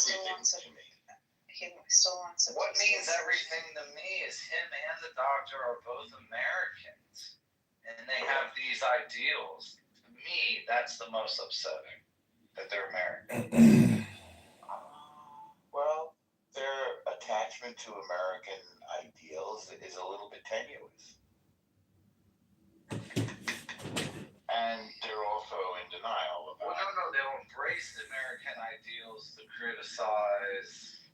everything to me. He still wants it. What means everything to me is him and the doctor are both Americans, and they have these ideals. To me, that's the most upsetting, that they're American. Well, their attachment to American ideals is a little bit tenuous. And they're also in denial about it. No, they'll embrace the American ideals to criticize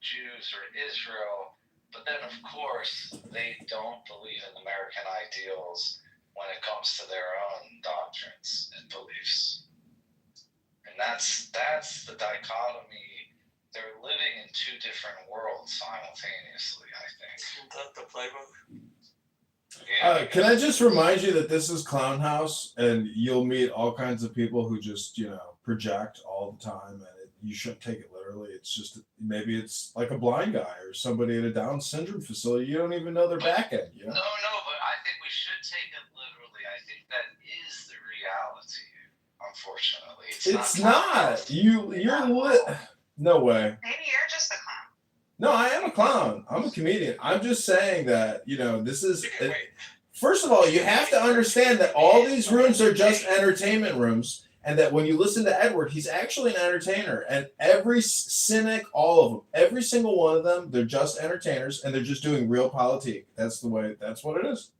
Jews or Israel, but then of course they don't believe in American ideals when it comes to their own doctrines and beliefs. And that's the dichotomy. They're living in two different worlds simultaneously, I think. Isn't that the playbook? Yeah. Can I just remind you that this is Clown House, and you'll meet all kinds of people who just, project all the time, and you shouldn't take it literally. It's just, maybe it's like a blind guy or somebody at a Down syndrome facility. You don't even know their back end, No, but I think we should take it literally. I think that is the reality, unfortunately. It's not. You're no way. Maybe you're just a clown. No, I am a clown. I'm a comedian. I'm just saying that, this is... First of all, you have to understand that all these rooms are just entertainment rooms, and that when you listen to Edward, he's actually an entertainer. And every cynic, all of them, every single one of them, they're just entertainers, and they're just doing real politique. That's what it is.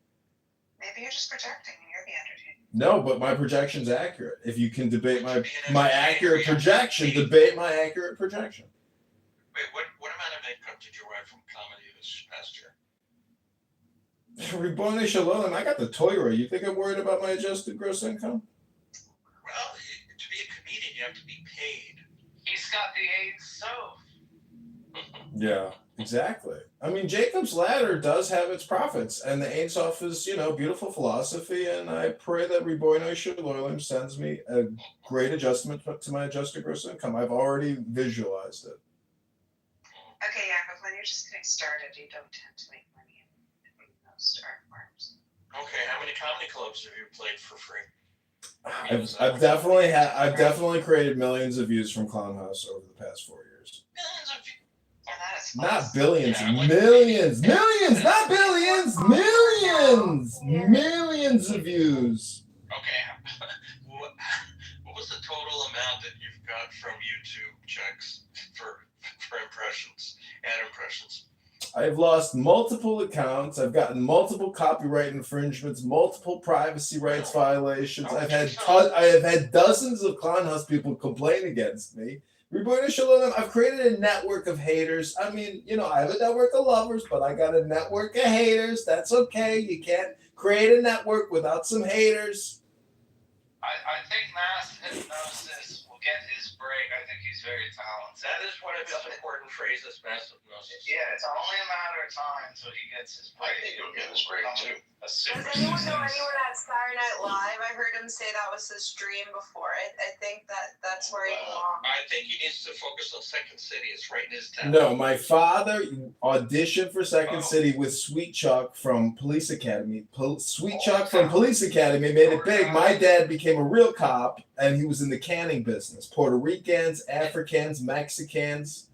Maybe you're just projecting and you're the entertainer. No, but my projection's accurate. If you can debate my accurate projection, debate my accurate projection. Wait, what amount of income did you write from comedy this past year? Ribbono Shalom, I got the Toyota. You think I'm worried about my adjusted gross income? Well, to be a comedian, you have to be paid. He's got the AIDS soap. Yeah, exactly. I mean, Jacob's Ladder does have its profits, and the Ein Sof is, beautiful philosophy, and I pray that Ribbono Shalom sends me a great adjustment to my adjusted gross income. I've already visualized it. Okay, Yaakov, when you're just getting started, you don't tend to make money in those art forms. Okay, how many comedy clubs have you played for free? I've definitely created millions of views from Clown House over the past 4 years. Millions of views. And that is Not billions, Yeah, millions, not billions, millions of views. Okay, what was the total amount that you've got from YouTube checks for impressions, ad impressions? I've lost multiple accounts. I've gotten multiple copyright infringements, multiple privacy rights violations. I have had dozens of Clown House people complain against me. Ribbono Shalom, I've created a network of haters. I mean, I have a network of lovers, but I got a network of haters. That's okay. You can't create a network without some haters. I think mass hypnosis will get his break. I think he's very talented. That is one of his important phrases, mass hypnosis. Yeah, it's only a matter of time until he gets his break. I think he'll get his break too. Does anyone know anyone at Saturday Night Live? I heard him say that was his dream before. I think that's where he belongs. I think he needs to focus on Second City. It's right in his town. No, my father auditioned for Second City with Sweet Chuck from Police Academy. Sweet Chuck from Police Academy made it big. My dad became a real cop, and he was in the canning business. Puerto Ricans, Africans, Mexicans.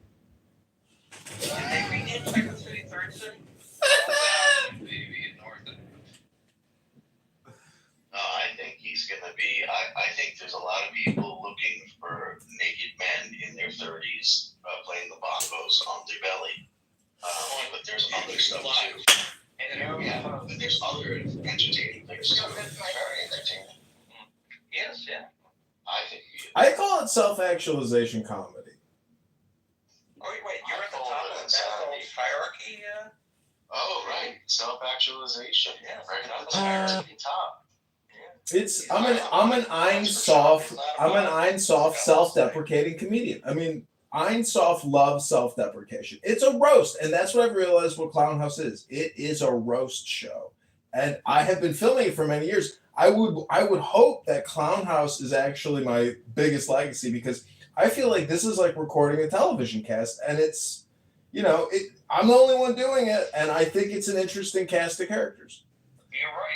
Did they rename Second City Third City? I think he's going to be. I think there's a lot of people looking for naked men in their 30s playing the bongos on their belly. But there's other stuff too. Yeah, but there's other entertaining things too. It's very entertaining. Yes, yeah. I think he is. I call it self-actualization comedy. Oh, wait, you're at the top of that whole hierarchy? Oh, right. Self-actualization. Yeah, Right at the hierarchy top. I'm an Ein Sof self-deprecating comedian. I mean, Ein Sof loves self-deprecation. It's a roast, and that's what I've realized what Clown House is. It is a roast show, and I have been filming it for many years. I would hope that Clown House is actually my biggest legacy, because I feel like this is like recording a television cast, and it's, I'm the only one doing it, and I think it's an interesting cast of characters. You're right.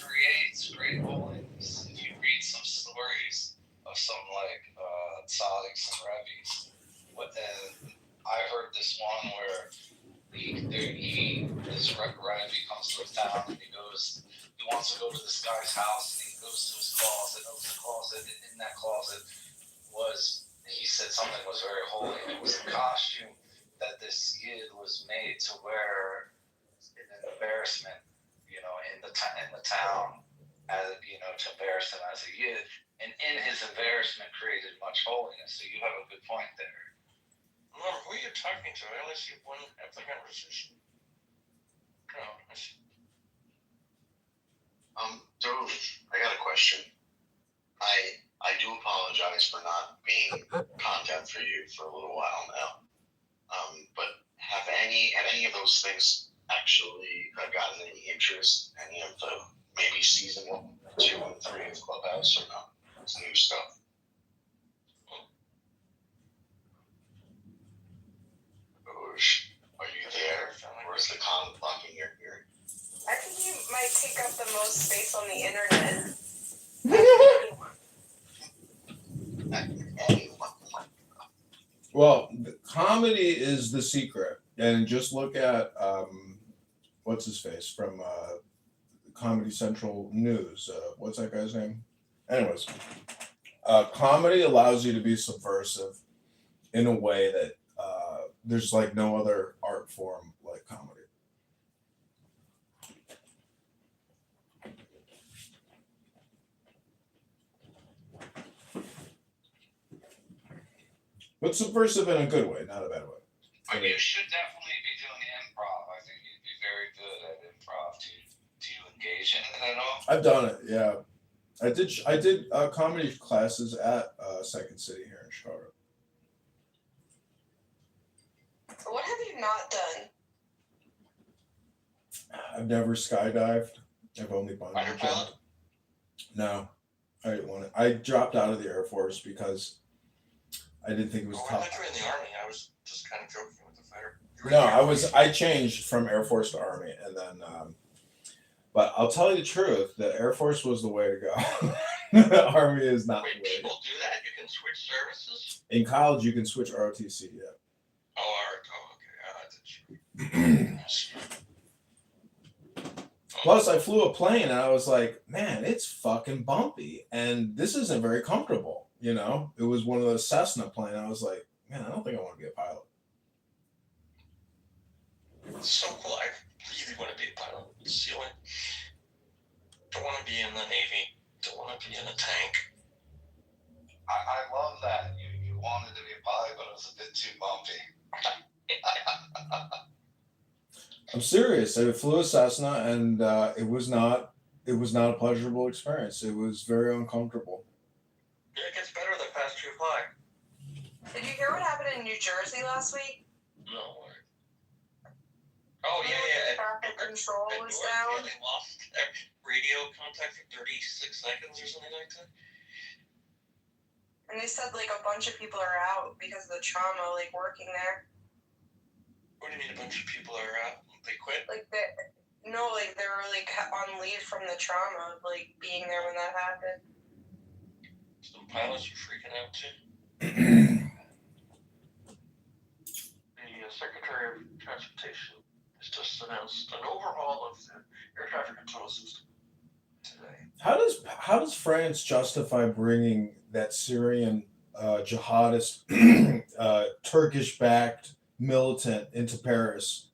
Creates great holdings. If you read some stories of some Sadiqs and Rebbe's. But then I heard this one where this Rebbe comes to his town and he wants to go to this guy's house and he goes to his closet, opens the closet, and in that closet he said something was very holy. It was a costume that this Yid was made to wear in an embarrassment, in the town, as to embarrass him as a Yid, and in his embarrassment created much holiness. So you have a good point there. Remember, who are you talking to? I only see one half the conversation. No, I see. Dove, I got a question. I do apologize for not being content for you for a little while now. But have any of those things actually gotten any interest? Any of the maybe season 1, 2, and 3 of Clubhouse or no? It's new stuff. Are you there? Or is the con blocking your hearing? I think you might take up the most space on the internet. Well, the comedy is the secret, and just look at what's his face from Comedy Central News. What's that guy's name? Anyways, comedy allows you to be subversive in a way that there's like no other art form like comedy. But subversive in a good way, not a bad way. But you should definitely be doing improv. I think you'd be very good at improv. Do you engage in it at all? I've done it, yeah. I did comedy classes at Second City here in Chicago. What have you not done? I've never skydived. I've only bungee Fighter pilot? jumped. No, I didn't want it. I dropped out of the Air Force because I didn't think it was I tough. thought you were in the Army. I was just kind of joking with the fighter. You were in the Army. I changed from Air Force to Army, and then but I'll tell you the truth, the Air Force was the way to go. The Army is not Wait, the way. people do that? You can switch services? In college, you can switch ROTC, yeah. Okay. Plus, I flew a plane, and I was like, man, it's fucking bumpy, and this isn't very comfortable, It was one of those Cessna planes. I was like, man, I don't think I want to be a pilot. It's so cool. I really want to be a pilot. SEALing. Don't want to be in the Navy. Don't want to be in a tank. I love that. You wanted to be a pilot, but it was a bit too bumpy. I'm serious. I flew a Cessna, and it was not a pleasurable experience. It was very uncomfortable. Yeah, it gets better the faster you fly. Did you hear what happened in New Jersey last week? No way. Oh, yeah. Traffic control At was Newark, down. yeah, they lost their radio contact for 36 seconds or something like that. And they said like a bunch of people are out because of the trauma, like working there. What do you mean a bunch of people are out? They quit? Like they were like on leave from the trauma of like being there when that happened. Some pilots are freaking out too. The Secretary of Transportation has just announced an overhaul of the air traffic control system today. How does France justify bringing that Syrian jihadist Turkish-backed militant into Paris?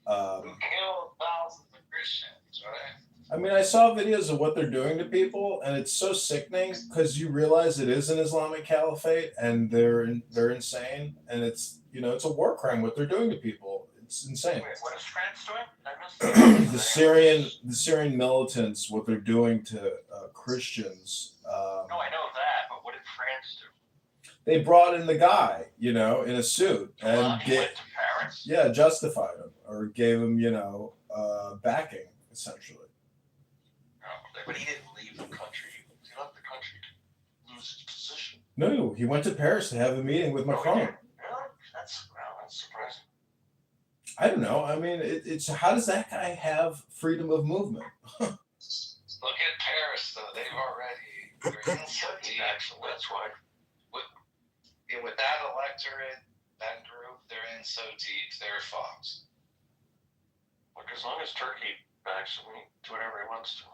Kill thousands of Christians, right? I mean, I saw videos of what they're doing to people, and it's so sickening because you realize it is an Islamic caliphate, and they're insane, and it's a war crime what they're doing to people. It's insane. Wait, what is France doing? I missed the Syrian militants, what they're doing to Christians. No, I know that, but what did France do? They brought in the guy, in a suit, and He went to Paris? justified him or gave him, backing essentially. No, but he didn't leave the country. He left the country to lose his position. No, he went to Paris to have a meeting with Macron. Really? That's surprising. I don't know. I mean, it's how does that guy have freedom of movement? Look at Paris, though. They've already. Actually, that's why. enter that group, they're in so deep, they're fucked. Look, as long as Turkey backs him, he can do whatever he wants to.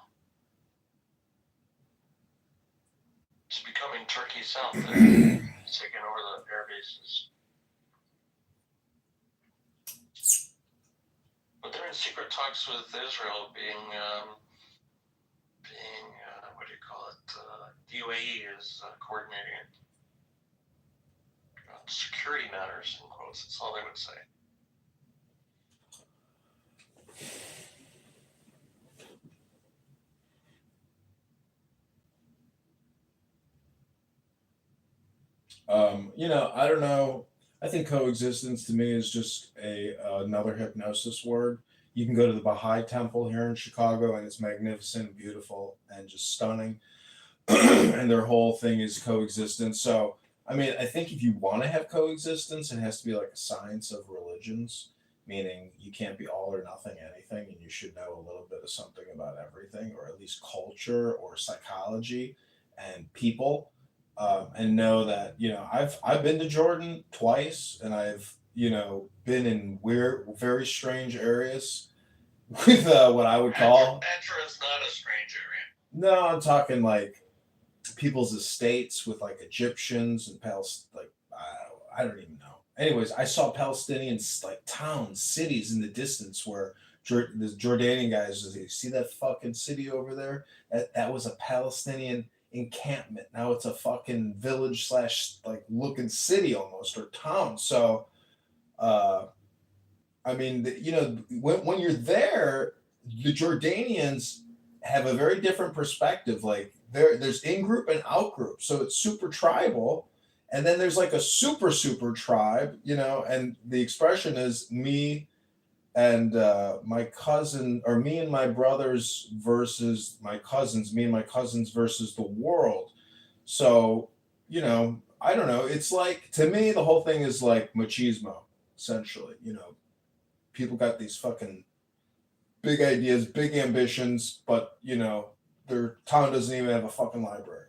It's becoming Turkey South. They're taking over the air bases. But they're in secret talks with Israel, being what do you call it? The UAE is coordinating it. Security matters, in quotes. That's all they would say. I don't know. I think coexistence to me is just another hypnosis word. You can go to the Baha'i Temple here in Chicago, and it's magnificent, beautiful, and just stunning. And their whole thing is coexistence. So, I mean, I think if you want to have coexistence, it has to be like a science of religions, meaning you can't be all or nothing anything, and you should know a little bit of something about everything, or at least culture or psychology and people, and know that I've been to Jordan twice, and I've been in weird, very strange areas with what I would call. Petra is not a strange area. No, I'm talking like people's estates with like Egyptians and I don't even know. Anyways, I saw Palestinians like towns, cities in the distance where the Jordanian guys was, you see that fucking city over there? That was a Palestinian encampment. Now it's a fucking village / like looking city almost, or town. So, I mean, when you're there, the Jordanians have a very different perspective. Like there's in group and out group, so it's super tribal, and then there's like a super tribe, and the expression is me and my cousin, or me and my brothers versus my cousins, me and my cousins versus the world. So I don't know. It's like, to me, the whole thing is like machismo, essentially. People got these fucking big ideas, big ambitions, but their town doesn't even have a fucking library.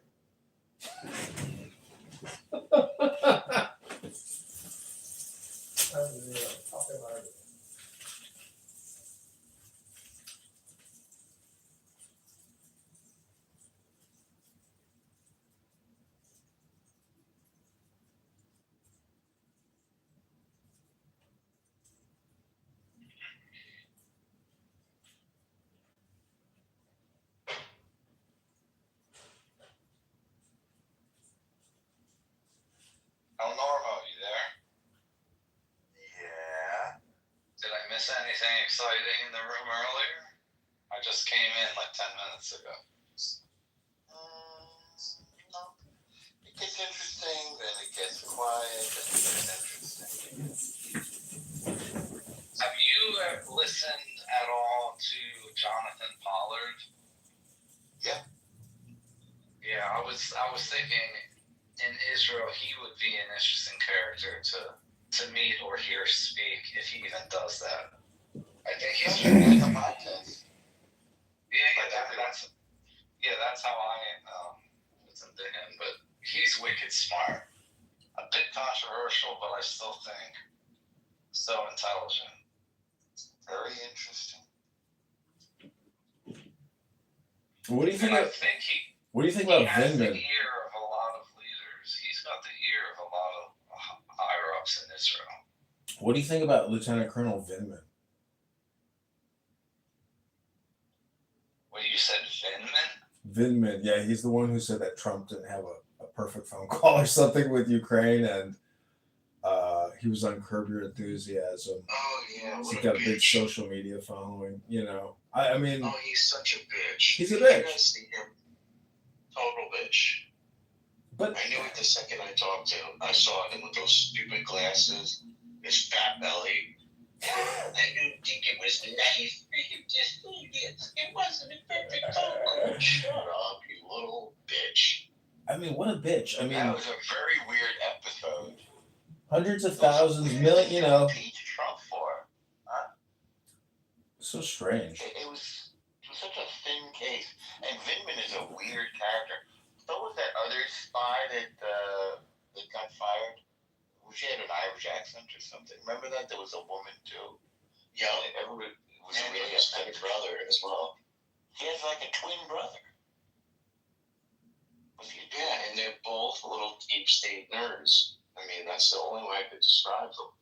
El Normo, you there? Yeah. Did I miss anything exciting in the room earlier? I just came in like 10 minutes ago. No. It gets interesting, then it gets quiet, then it gets interesting. Have you listened at all to Jonathan Pollard? Yeah. Yeah, I was thinking in Israel he would be an interesting character to meet or hear speak, if he even does that. I think he's like a podcast. That's how I listen to him. But he's wicked smart. A bit controversial, but I still think so intelligent. Very interesting. What do you think? What do you think he about has the Vindman? ear of a lot of leaders. He's got the ear of a lot of higher ups in Israel. What do you think about Lieutenant Colonel Vindman? What, you said Vindman? Vindman, yeah, he's the one who said that Trump didn't have a perfect phone call or something with Ukraine, and he was on Curb Your Enthusiasm. Oh yeah, He's got a big social media following. I mean, oh, he's such a bitch. He's a You bitch. guys see him? Total bitch. But I knew it the second I talked to him. I saw him with those stupid glasses, his fat belly. I didn't think it was nice for him to say this. It wasn't a perfect phone call. Shut up, you little bitch. I mean, what a bitch. I mean, That was a very weird episode. hundreds of thousands, million, Impeach Trump for? Huh? so strange. It was such a thin case. And Vindman is a weird character. So was that other spy that got fired? she had an Irish accent or something. Remember that? There was a woman too. Yeah, And everybody was and really his upset. big brother as well. He has like a twin brother. Was he? Yeah, and they're both little deep state nerds. I mean, that's the only way I could describe them.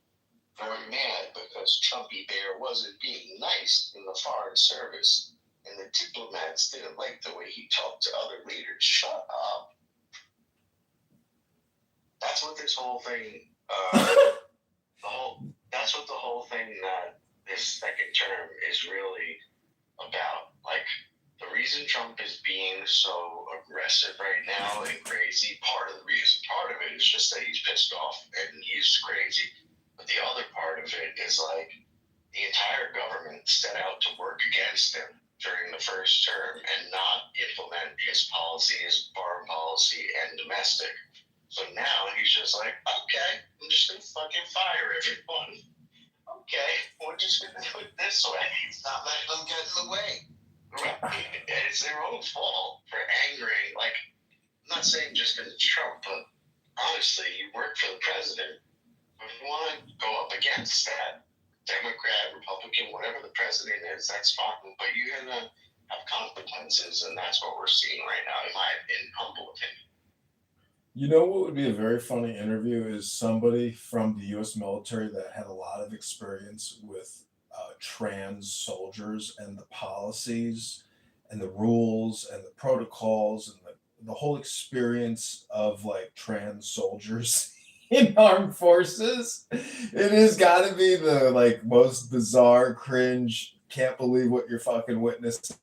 Very mad because Trumpy Bear wasn't being nice in the Foreign Service, and the diplomats didn't like the way he talked to other leaders. Shut up. That's what this whole thing. That's what the whole thing that this second term is really about. Like, the reason Trump is being so aggressive right now and crazy, part of it is just that he's pissed off and he's crazy. But the other part of it is like the entire government set out to work against him during the first term and not implement his policies, foreign policy, and domestic. So now he's just like, okay, I'm just going to fucking fire everyone. Okay, we're just going to do it this way. It's not letting them get in the way. Right. And it's their own fault for angering. Like, I'm not saying just because it's Trump, but honestly, you work for the president. If you want to go up against that, Democrat, Republican, whatever the president is, that's fine. But you're going to have consequences, and that's what we're seeing right now, in my humble opinion. You know what would be a very funny interview is somebody from the U.S. military that had a lot of experience with trans soldiers and the policies and the rules and the protocols and the whole experience of like trans soldiers in armed forces. It has got to be the like most bizarre, cringe, can't believe what you're fucking witnessing.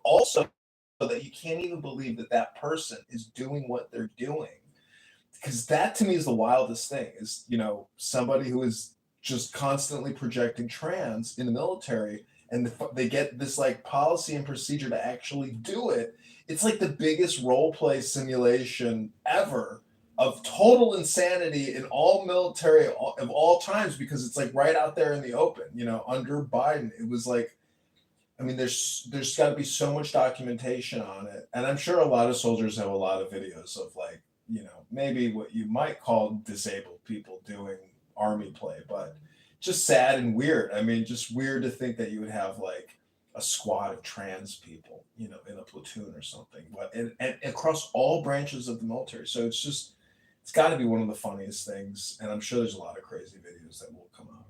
Also, that you can't even believe that that person is doing what they're doing, because that to me is the wildest thing. Is somebody who is just constantly projecting trans in the military, and they get this like policy and procedure to actually do it. It's like the biggest role play simulation ever of total insanity in all military of all times, because it's like right out there in the open. Under Biden, it was like, I mean, there's got to be so much documentation on it, and I'm sure a lot of soldiers have a lot of videos of like, maybe what you might call disabled people doing army play, but just sad and weird. I mean, just weird to think that you would have like a squad of trans people, in a platoon or something, but and across all branches of the military. So it's got to be one of the funniest things, and I'm sure there's a lot of crazy videos that will come out.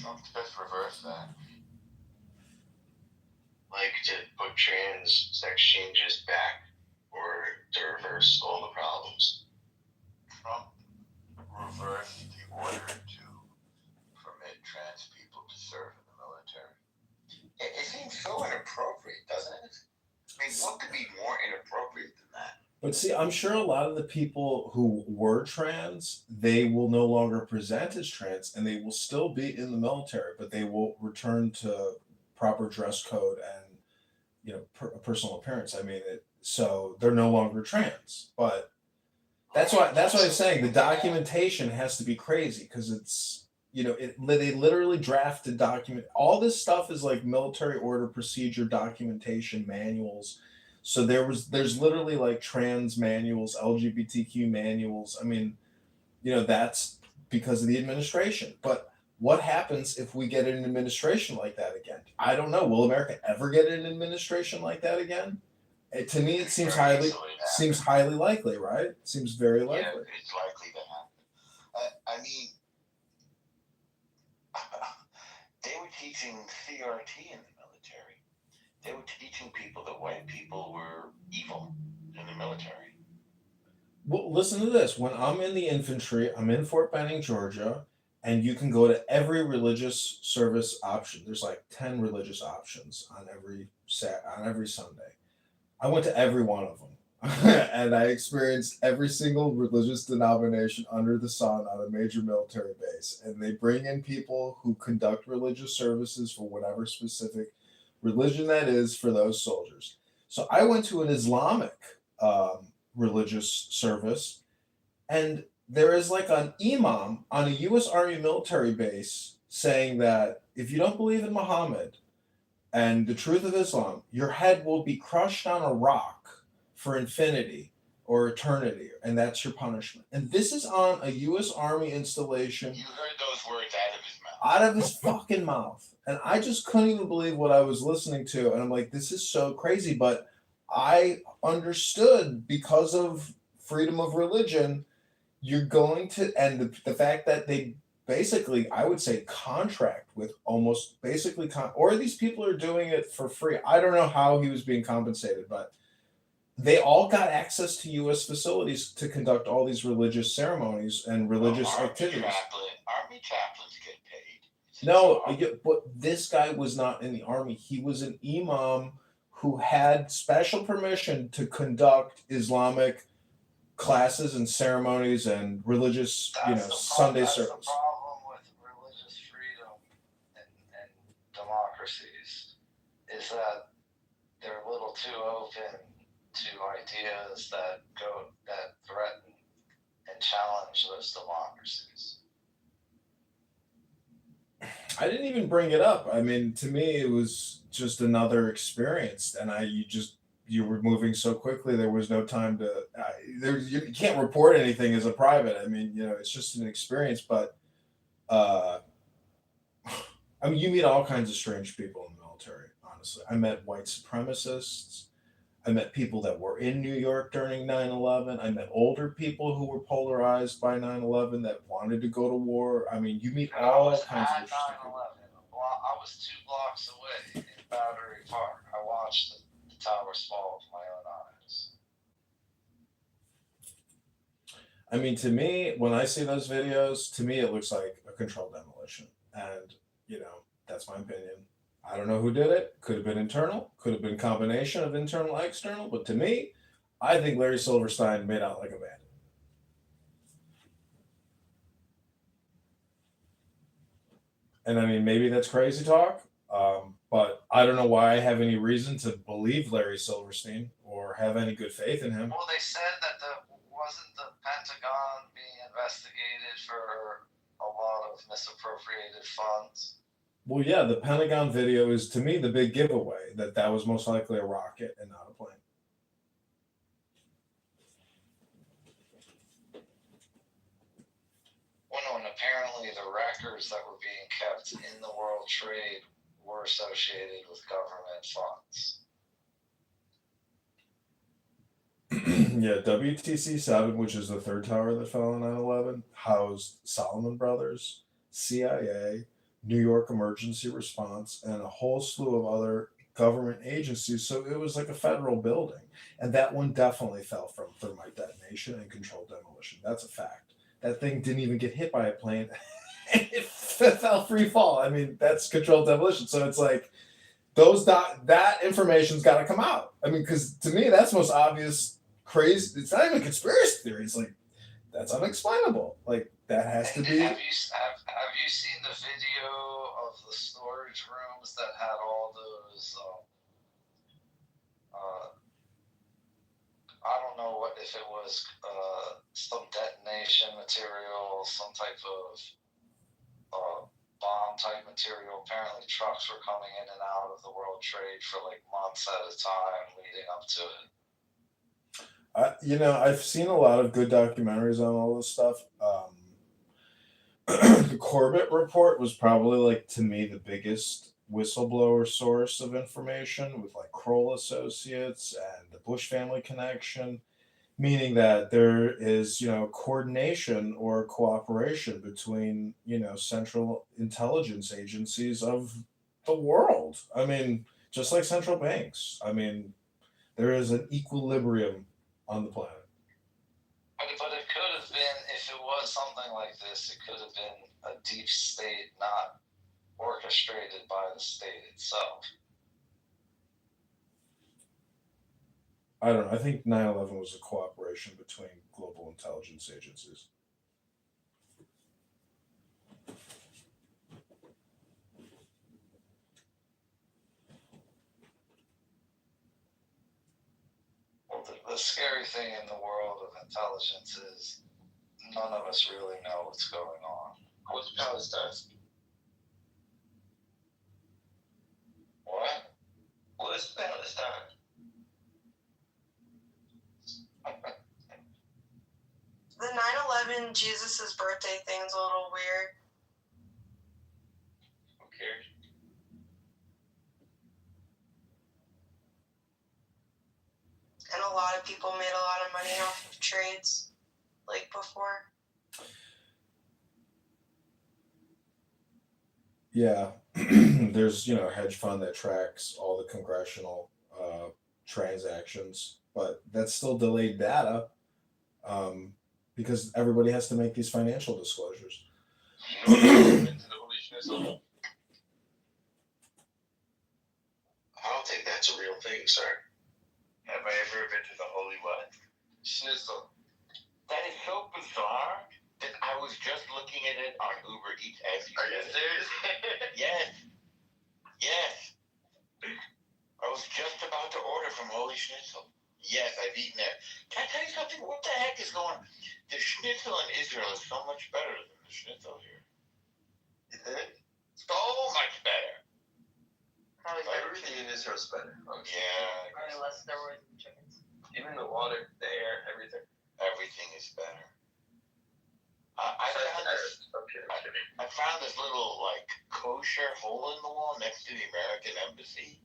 Trump's best reverse that. Like to put trans sex changes back or to reverse all the problems. Trump reversed the order to permit trans people to serve in the military. It seems so inappropriate, doesn't it? I mean, what could be more inappropriate than that? But see, I'm sure a lot of the people who were trans, they will no longer present as trans, and they will still be in the military, but they will return to proper dress code and personal appearance. I mean, so they're no longer trans. But that's why I'm saying the documentation has to be crazy, because it's they literally drafted document. All this stuff is like military order procedure documentation manuals. So there's literally like trans manuals, LGBTQ manuals. I mean, that's because of the administration. But what happens if we get an administration like that again? I don't know. Will America ever get an administration like that again? To me, it seems highly likely, right? Seems very likely. Yeah, it's likely to happen. I mean, they were teaching CRT in the military. They were teaching people that white people were evil in the military. Well, listen to this. When I'm in the infantry, I'm in Fort Benning, Georgia, and you can go to every religious service option. There's like 10 religious options on every Sunday. I went to every one of them, and I experienced every single religious denomination under the sun on a major military base. And they bring in people who conduct religious services for whatever specific religion that is for those soldiers. So I went to an Islamic religious service, and there is like an imam on a U.S. Army military base saying that if you don't believe in Muhammad, and the truth of Islam, your head will be crushed on a rock for infinity or eternity, and that's your punishment. And this is on a U.S. Army installation. You heard those words out of his mouth. Out of his fucking mouth. And I just couldn't even believe what I was listening to. And I'm like, this is so crazy. But I understood because of freedom of religion, you're going to, and the fact that they basically, I would say, contract with almost basically, or these people are doing it for free. I don't know how he was being compensated, but they all got access to U.S. facilities to conduct all these religious ceremonies and religious activities. Army chaplains get paid. No, but this guy was not in the army. He was an imam who had special permission to conduct Islamic classes and ceremonies and religious, Sunday that's service. The problem with religious freedom and democracies is that they're a little too open to ideas that threaten and challenge those democracies. I didn't even bring it up. I mean, to me, it was just another experience, and you were moving so quickly. There was no time to. You can't report anything as a private. I mean, it's just an experience. But, I mean, you meet all kinds of strange people in the military. Honestly, I met white supremacists. I met people that were in New York during 9/11. I met older people who were polarized by 9/11 that wanted to go to war. I mean, you meet all kinds of interesting people. I was 2 blocks away in Battery Park. I watched the towers fall with my own eyes. I mean, to me, when I see those videos, to me, it looks like a controlled demolition. And, that's my opinion. I don't know who did it. Could have been internal. Could have been a combination of internal and external. But to me, I think Larry Silverstein made out like a bandit. And I mean, maybe that's crazy talk, but I don't know why I have any reason to believe Larry Silverstein or have any good faith in him. Well, they said that wasn't the Pentagon being investigated for a lot of misappropriated funds? Well, yeah, the Pentagon video is, to me, the big giveaway that was most likely a rocket and not a plane. Well, and apparently the records that were being kept in the World Trade were associated with government funds. Yeah, WTC-7, which is the third tower that fell in 9/11, housed Salomon Brothers, CIA, New York Emergency Response, and a whole slew of other government agencies. So it was like a federal building. And that one definitely fell from thermite detonation and controlled demolition. That's a fact. That thing didn't even get hit by a plane. It fell free fall. I mean, that's controlled demolition. So it's like that information's got to come out. I mean, because to me, that's the most obvious crazy. It's not even a conspiracy theory. It's like, that's unexplainable. Like, that has to be. Have you seen the video of the storage rooms that had all those? I don't know if it was some detonation material, some type of bomb type material. Apparently, trucks were coming in and out of the World Trade for like months at a time leading up to it. I've seen a lot of good documentaries on all this stuff. The Corbett report was probably, like, to me, the biggest whistleblower source of information, with like Kroll Associates and the Bush family connection, meaning that there is, coordination or cooperation between, central intelligence agencies of the world. I mean, just like central banks. I mean, there is an equilibrium on the planet. But it could have been, if it was something like this, it could have been a deep state not orchestrated by the state itself. I don't know. I think 9/11 was a cooperation between global intelligence agencies. Well, the scary thing in the world of intelligence is none of us really know what's going on. What's Palestine? What? Well, it's Palestine. The 9/11 Jesus' birthday thing's a little weird. Who cares? And a lot of people made a lot of money off of trades, like before. Yeah, there's a hedge fund that tracks all the congressional transactions, but that's still delayed data because everybody has to make these financial disclosures. You know, into the Holy Schnitzel. I don't think that's a real thing, sir. Have I ever been to the Holy what? Schnitzel. That is so bizarre that I was just looking at it on Uber Eats as you Are you said. serious? Yes. Yes. I was just about to order from Holy Schnitzel. Yes, I've eaten it. Can I tell you something? What the heck is going on? The schnitzel in Israel is so much better than the schnitzel here. You think? So much better. Everything in Israel is better. Yeah. Probably less steroids than chickens. Even the water, the air, everything. Everything is better. I found this little like kosher hole in the wall next to the American embassy,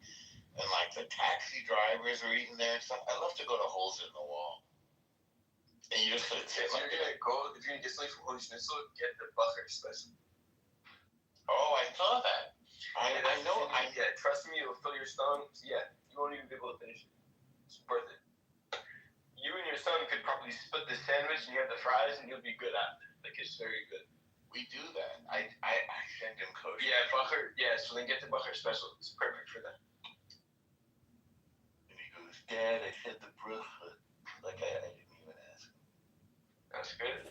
and like the taxi drivers were eating there and stuff. I love to go to holes in the wall, and you just sit If like. you're gonna get something from Holy Schnitzel, get the butter special. Oh, I saw that. I know. Yeah, trust me, it'll fill your stomach. Yeah, you won't even be able to finish it. It's worth it. You and your son could probably split the sandwich and you have the fries and you'll be good at it. Like, it's very good. We do that. I send him kosher. Yeah, butter. Yeah, so then get the butter special. It's perfect for that. And he goes, Dad, I said the bracha. Like I didn't even ask him. That's good.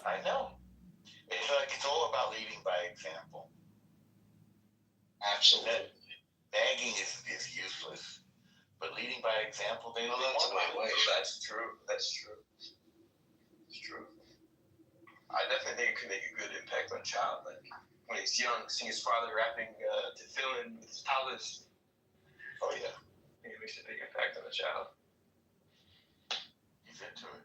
I know. It's like it's all about leading by example. Absolutely. Nagging is useless. But leading by example, they Well, that's my way. That's true. That's true. It's true. I definitely think it could make a good impact on a child. Like when he's young, seeing his father rapping to film with his toddlers. Oh yeah, It makes a big impact on a child. he's into it.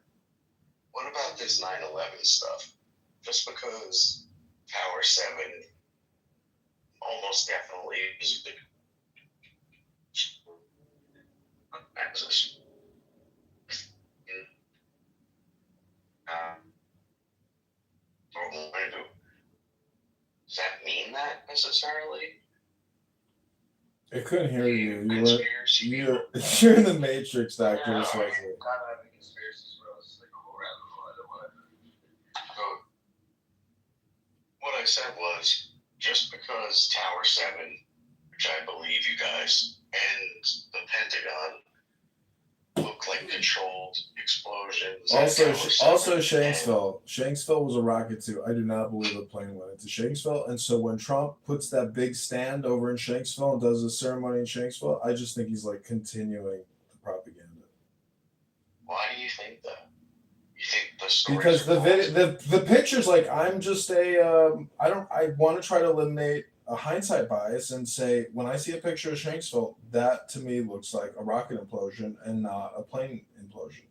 What about this 9/11 stuff? Just because Tower 7 almost definitely is the access. Does that mean that necessarily? I couldn't hear you. Conspiracy people. You're in the Matrix, Doctor. Yeah, This wasn't. God, I have a conspiracy as well. It's like a whole rabbit hole. I don't want to. So, what I said was, just because Tower 7, which I believe you guys, and the Pentagon look like controlled explosions. at Also, Tower 7, also and- Shanksville. Shanksville was a rocket too. I do not believe the plane went into Shanksville. And so when Trump puts that big stand over in Shanksville and does a ceremony in Shanksville, I just think he's like continuing the propaganda. Why do you think that? You think the stories Because are the pictures, like I'm just I want to try to eliminate a hindsight bias and say when I see a picture of Shanksville, that to me looks like a rocket implosion and not a plane implosion.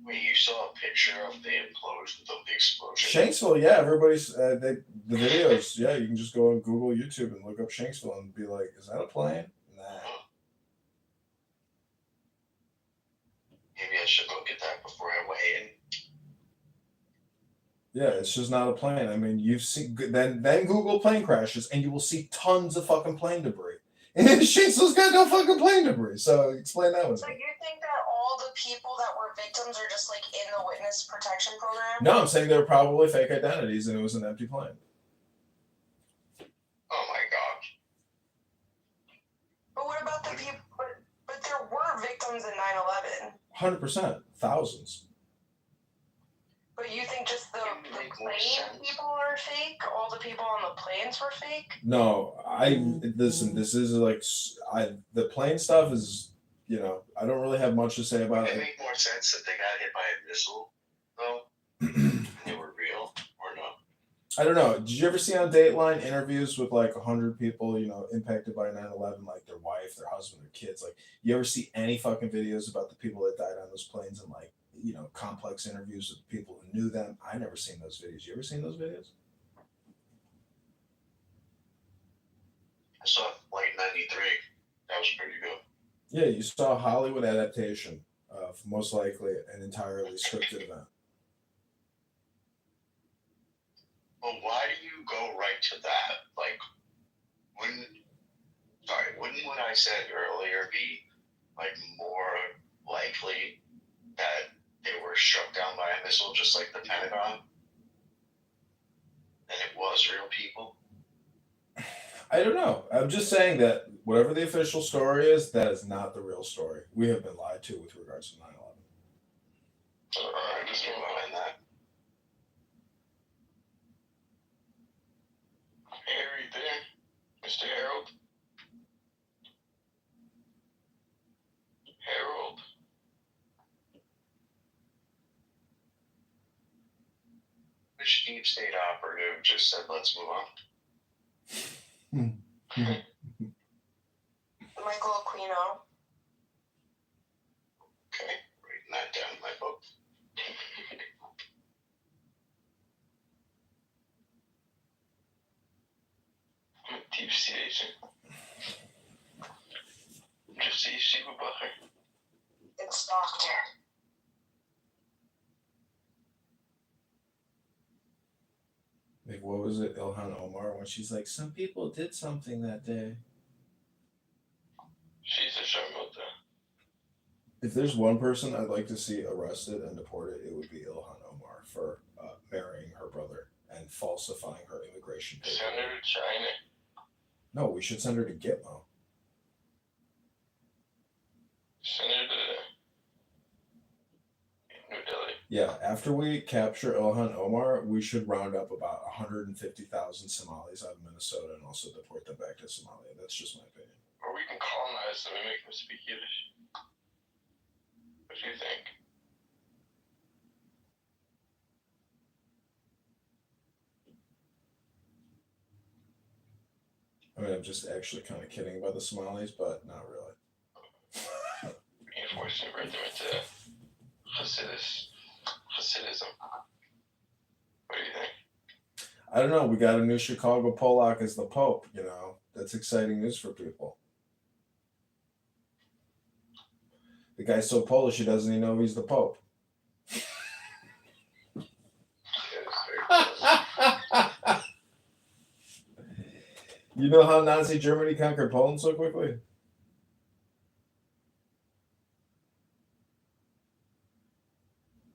Wait, you saw a picture of the implosion, of the explosion? Shanksville, yeah, everybody's the videos. Yeah, you can just go on Google, YouTube, and look up Shanksville and be like, "Is that a plane?" Nah. Maybe I should look at that before I weigh in. Yeah, it's just not a plane. I mean, you've seen then Google plane crashes, and you will see tons of fucking plane debris. And Shanksville's got no fucking plane debris. So explain that one. So you think that all the people that were victims are just like in the witness protection program? No, I'm saying they were probably fake identities, and it was an empty plane. Oh my god. But what about the people? But there were victims in 9/11. 100%, thousands. But you think just the Make more plane sense. people are fake? All the people on the planes were fake? No, listen. This is like the plane stuff is. I don't really have much to say about Would it it. make more sense that they got hit by a missile, though? And they were real or not? I don't know. Did you ever see on Dateline interviews with like 100 people, impacted by 9/11, like their wife, their husband, their kids? Like, you ever see any fucking videos about the people that died on those planes and like, complex interviews with people who knew them? I never seen those videos. You ever seen those videos? I saw Flight 93. That was pretty good. Yeah, you saw a Hollywood adaptation of most likely an entirely scripted event. But why do you go right to that? Like, wouldn't what I said earlier be like more likely that they were struck down by a missile, just like the Pentagon, and it was real people? I don't know. I'm just saying that whatever the official story is, that is not the real story. We have been lied to with regards to 9/11. I just don't mind that. Harry there, Mr. Harold. Harold. Which deep state operative just said, "Let's move on"? Michael Aquino. Okay, writing that down in my book. I'm a deep sea agent. Just see Shiva Butler. It's Doctor. Like, what was it, Ilhan Omar, when she's like, some people did something that day. She's a Sharmota. If there's one person I'd like to see arrested and deported, it would be Ilhan Omar for marrying her brother and falsifying her immigration papers. Send her to China. No, we should send her to Gitmo. Send her to New Delhi. Yeah, after we capture Ilhan Omar, we should round up about 150,000 Somalis out of Minnesota and also deport them back to Somalia. That's just my opinion. Or we can colonize them and make them speak Yiddish. What do you think? I mean, I'm just actually kind of kidding about the Somalis, but not really. Reinforce and convert them into Hasidism. What do you think? I don't know. We got a new Chicago Pollock as the Pope, That's exciting news for people. The guy's so Polish he doesn't even know he's the Pope. You know how Nazi Germany conquered Poland so quickly?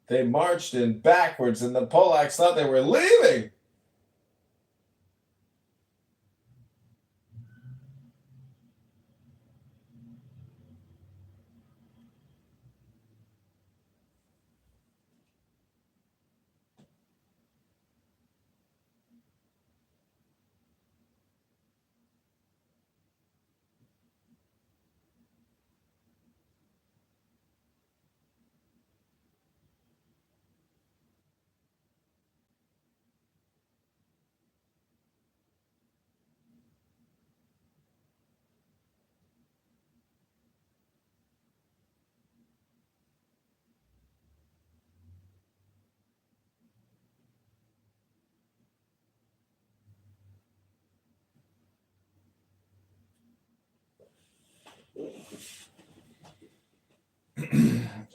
They marched in backwards and the Polacks thought they were leaving.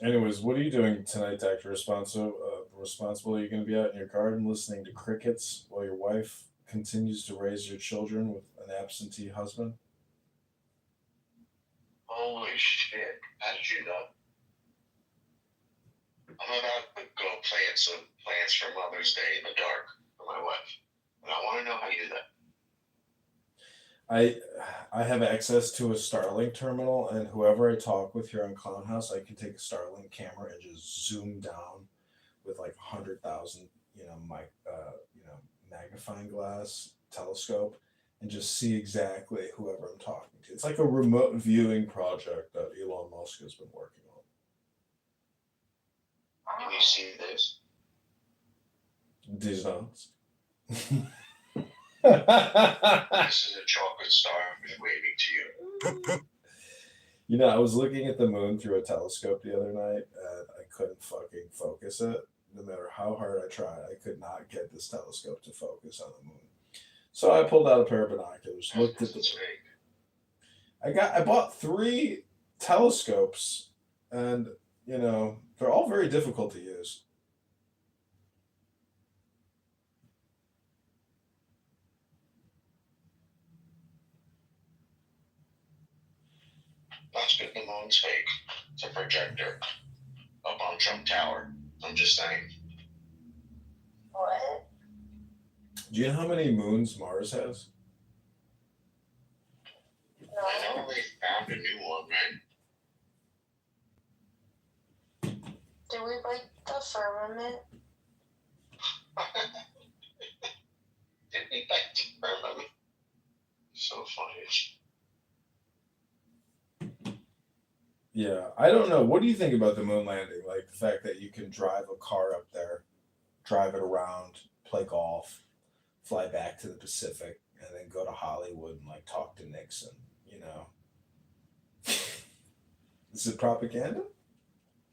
Anyways, what are you doing tonight, Dr. Responsible? Are you going to be out in your garden listening to crickets while your wife continues to raise your children with an absentee husband? Holy shit. How did you know? I'm about to go plant some plants for Mother's Day in the dark for my wife. And I want to know how you do that. I have access to a Starlink terminal, and whoever I talk with here on Clown House, I can take a Starlink camera and just zoom down with like 100,000, magnifying glass telescope, and just see exactly whoever I'm talking to. It's like a remote viewing project that Elon Musk has been working on. Can you see this? These nuts. This is a chocolate starfish waving to you. You know, I was looking at the moon through a telescope the other night, and I couldn't fucking focus it. No matter how hard I tried, I could not get this telescope to focus on the moon. So I pulled out a pair of binoculars, looked at the It's moon. fake. I bought 3 telescopes, and you know they're all very difficult to use. That's good. The moon's fake. It's a projector up on Trump Tower. I'm just saying. What? Do you know how many moons Mars has? I No. know they found a new one, right? Do we like the firmament? Didn't we like to burn them? So funny. Yeah, I don't know. What do you think about the moon landing? Like the fact that you can drive a car up there, drive it around, play golf, fly back to the Pacific, and then go to Hollywood and like talk to Nixon. You know, is it propaganda?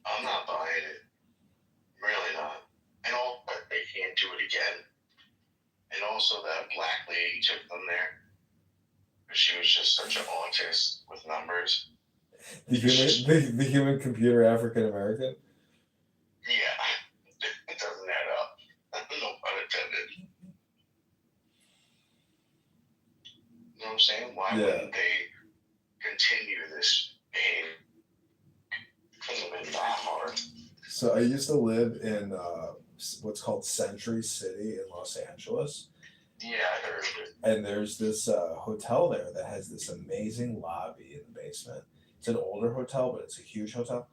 I'm not buying it. Really not. And all, but they can't do it again. And also that black lady took them there. She was just such an autist with numbers. The human computer African American. Yeah, it doesn't add up. No pun intended. You know what I'm saying? Why Yeah. wouldn't they continue this behavior? It couldn't have been that hard. So I used to live in what's called Century City in Los Angeles. Yeah, I heard it. And there's this hotel there that has this amazing lobby in the basement. It's an older hotel, but it's a huge hotel.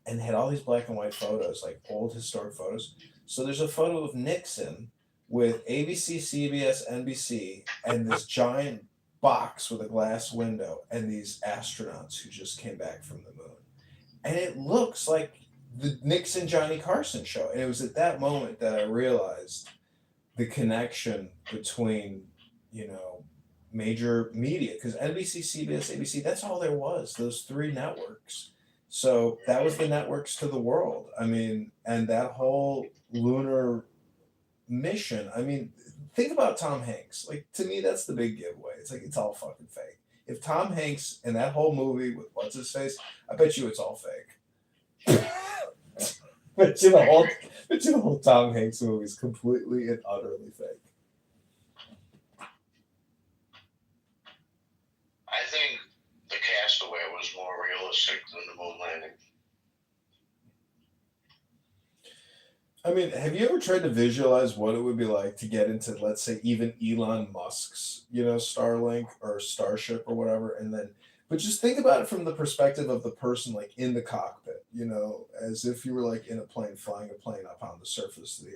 And they had all these black and white photos, like old historic photos. So there's a photo of Nixon with ABC, CBS, NBC, and this giant box with a glass window, and these astronauts who just came back from the moon. And it looks like the Nixon Johnny Carson show. And it was at that moment that I realized the connection between, you know, major media, because NBC, CBS, ABC, that's all there was, those 3 networks. So that was the networks to the world. I mean, and that whole lunar mission, I mean, think about Tom Hanks. Like, to me, that's the big giveaway. It's like, it's all fucking fake. If Tom Hanks in that whole movie with what's his face, I bet you it's all fake. bet you the whole Tom Hanks movie is completely and utterly fake. I think the Castaway was more realistic than the moon landing. I mean, have you ever tried to visualize what it would be like to get into, let's say, even Elon Musk's, you know, Starlink or Starship or whatever, and then, but just think about it from the perspective of the person, like in the cockpit, you know, as if you were like in a plane, flying a plane up on the surface of the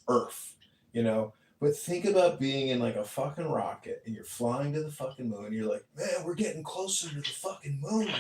Earth, you know. But think about being in like a fucking rocket and you're flying to the fucking moon. You're like, man, we're getting closer to the fucking moon.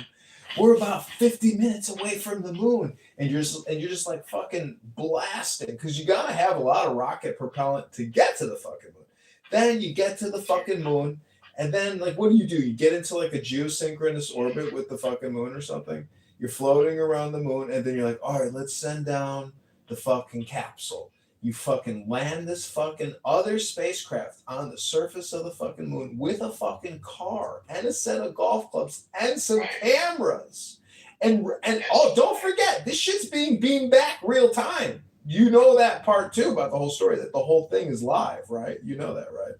We're about 50 minutes away from the moon, and you're just like fucking blasting, because you gotta have a lot of rocket propellant to get to the fucking moon. Then you get to the fucking moon, and then like what do? You get into like a geosynchronous orbit with the fucking moon or something. You're floating around the moon, and then you're like, all right, let's send down the fucking capsule. You fucking land this fucking other spacecraft on the surface of the fucking moon with a fucking car and a set of golf clubs and some cameras. And oh, don't forget, this shit's being beamed back real time. You know that part too about the whole story, that the whole thing is live, right? You know that, right?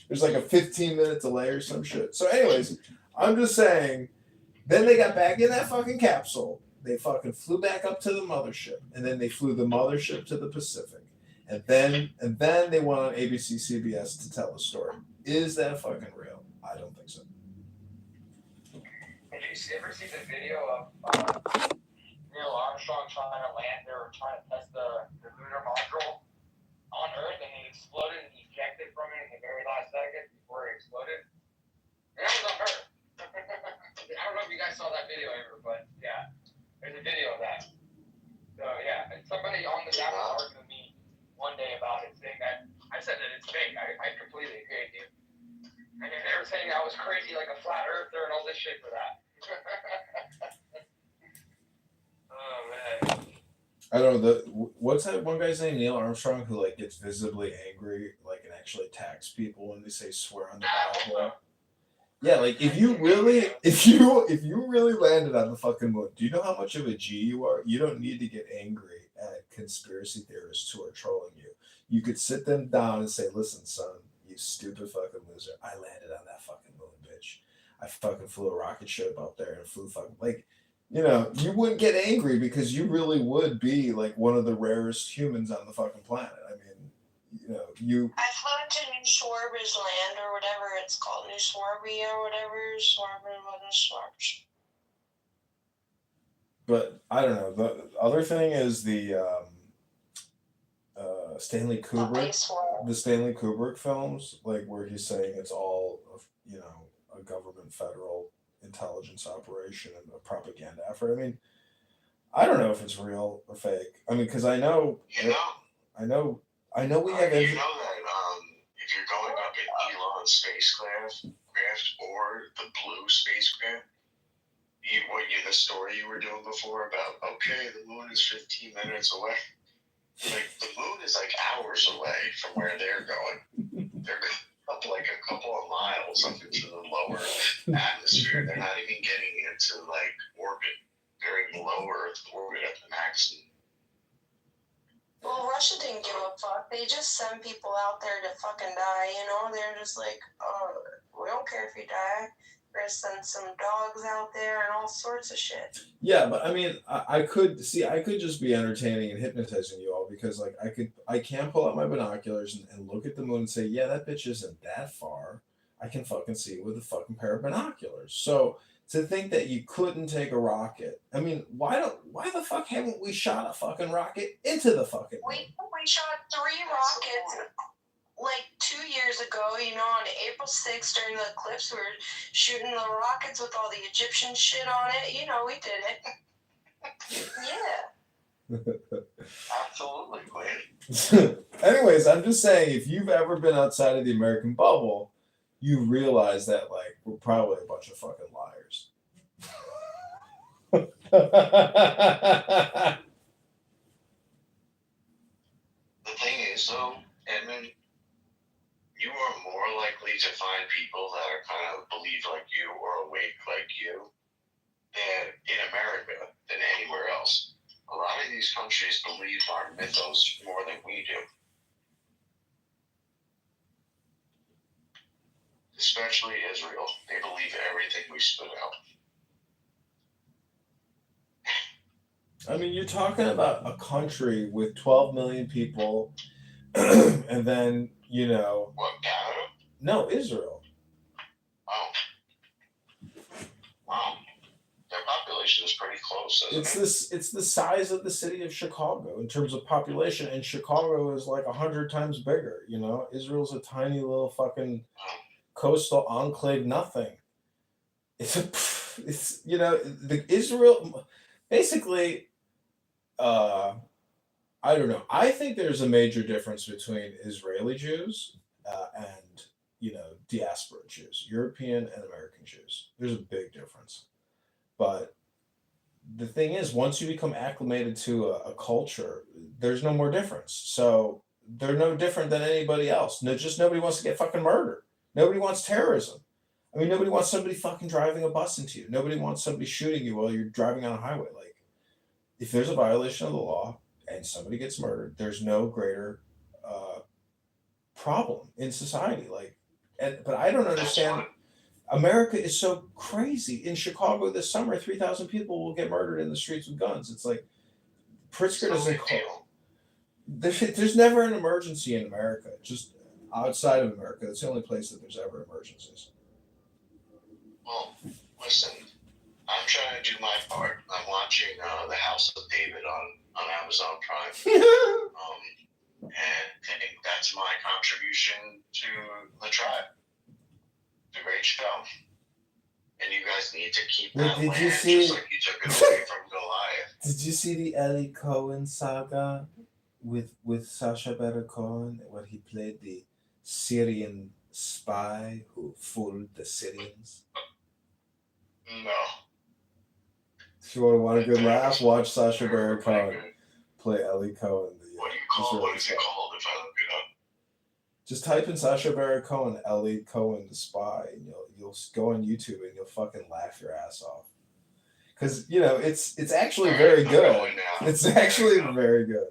There's like a 15-minute delay or some shit. So anyways, I'm just saying, then they got back in that fucking capsule. They fucking flew back up to the mothership, and then they flew the mothership to the Pacific, and then they went on ABC, CBS to tell the story. Is that fucking real? I don't think so. Did you ever see the video of Neil Armstrong trying to land or trying to test the lunar module on Earth, and he exploded and ejected from it in the very last second before it exploded? And that was on Earth. I don't know if you guys saw that video ever, but yeah. There's a video of that. So yeah, and somebody on the app was arguing with me one day about it, saying that I I said that it's fake. I completely agree with you. And if they were saying I was crazy like a flat earther and all this shit for that. Oh man. I don't know what's that one guy's name, Neil Armstrong, who like gets visibly angry, like and actually attacks people when they say swear on the Bible. Yeah, like if you really landed on the fucking moon, do you know how much of a G you are? You don't need to get angry at conspiracy theorists who are trolling you. You could sit them down and say, "Listen, son, you stupid fucking loser. I landed on that fucking moon, bitch. I fucking flew a rocket ship up there and flew fucking like." You know, you wouldn't get angry because you really would be like one of the rarest humans on the fucking planet. I mean, you know, I flew into New Schwarber's land or whatever it's called, New Schwarbia or whatever. But I don't know. The other thing is the Stanley Kubrick, the Stanley Kubrick films, like where he's saying it's all, you know, a government federal intelligence operation and a propaganda effort. I mean, I don't know if it's real or fake. I mean, because I know we have. You know that if you're going up in Elon's spacecraft or the blue spacecraft, the story you were doing before about the moon is 15 minutes away. Like the moon is like hours away from where they're going. They're up like a couple of miles up into the lower atmosphere. They're not even getting into like orbit. They're in low Earth orbit at the maximum. Well, Russia didn't give a fuck. They just send people out there to fucking die, you know? They're just like, oh, we don't care if you die. We're gonna send some dogs out there and all sorts of shit. Yeah, but I mean, I could just be entertaining and hypnotizing you all because like I can pull out my binoculars and look at the moon and say, yeah, that bitch isn't that far. I can fucking see it with a fucking pair of binoculars. So to think that you couldn't take a rocket, I mean, why the fuck haven't we shot a fucking rocket into the fucking moon? We shot 3 rockets like 2 years ago, you know, on April 6th during the eclipse. We were shooting the rockets with all the Egyptian shit on it. You know, we did it. Yeah. Absolutely, Quinn. Anyways, I'm just saying, if you've ever been outside of the American bubble, you realize that like we're probably a bunch of fucking liars. The thing is, though, Edmund, you are more likely to find people that are kind of believe like you or awake like you than in America than anywhere else. A lot of these countries believe our mythos more than we do. Especially Israel. They believe everything we spit out. I mean, you're talking about a country with 12 million people, and then, you know... What, Canada? No, Israel. Wow. Their population is pretty close, isn't it? It's the size of the city of Chicago in terms of population, and Chicago is like 100 times bigger, you know? Israel's a tiny little fucking... coastal enclave, nothing. It's you know, the Israel basically. I don't know. I think there's a major difference between Israeli Jews and you know diaspora Jews, European and American Jews. There's a big difference, but the thing is, once you become acclimated to a culture, there's no more difference. So they're no different than anybody else. No, just nobody wants to get fucking murdered. Nobody wants terrorism. I mean, nobody wants somebody fucking driving a bus into you. Nobody wants somebody shooting you while you're driving on a highway. Like, if there's a violation of the law and somebody gets murdered, there's no greater problem in society. Like, but I don't understand. America is so crazy. In Chicago this summer, 3,000 people will get murdered in the streets with guns. It's like Pritzker doesn't call. There's never an emergency in America. Just outside of America, it's the only place that there's ever emergencies. Well, listen, I'm trying to do my part. I'm watching The House of David on Amazon Prime. And I think that's my contribution to the tribe. It's a great show. And you guys need to keep that land just like you took it away from Goliath. Did you see the Ellie Cohen saga? with Sacha Baron Cohen, where he played the Syrian spy who fooled the Syrians? No. If you want a good That laugh, was watch Sacha Baron pretty Cohen good. play Ellie Cohen. What do you call? Israeli What is it spy. called? If I look it up. Just type in Sacha Baron Cohen, Ellie Cohen the spy, and you'll go on YouTube and you'll fucking laugh your ass off. Because it's actually very I'm good. going now. It's actually There you go. very good.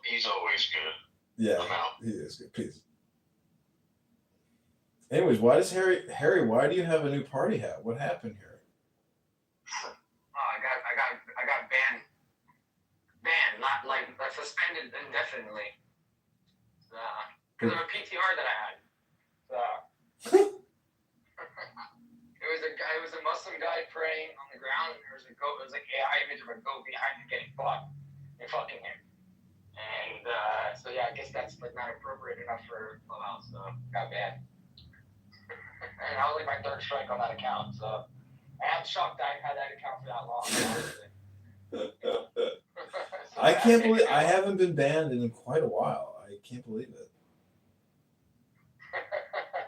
He's always good. Yeah, I'm out. he is good. Peace. Anyways, why does Harry? Why do you have a new party hat? What happened here? I got banned. Banned, not like suspended indefinitely. Because of a PTR that I had. It was a Muslim guy praying on the ground, and there was a goat. It was like AI image of a goat behind him getting fucked and fucking him. And so yeah, I guess that's like not appropriate enough for Clubhouse, so got banned. And that was like my third strike on that account, so I am shocked I had that account for that long. I can't believe I haven't been banned in quite a while. I can't believe it.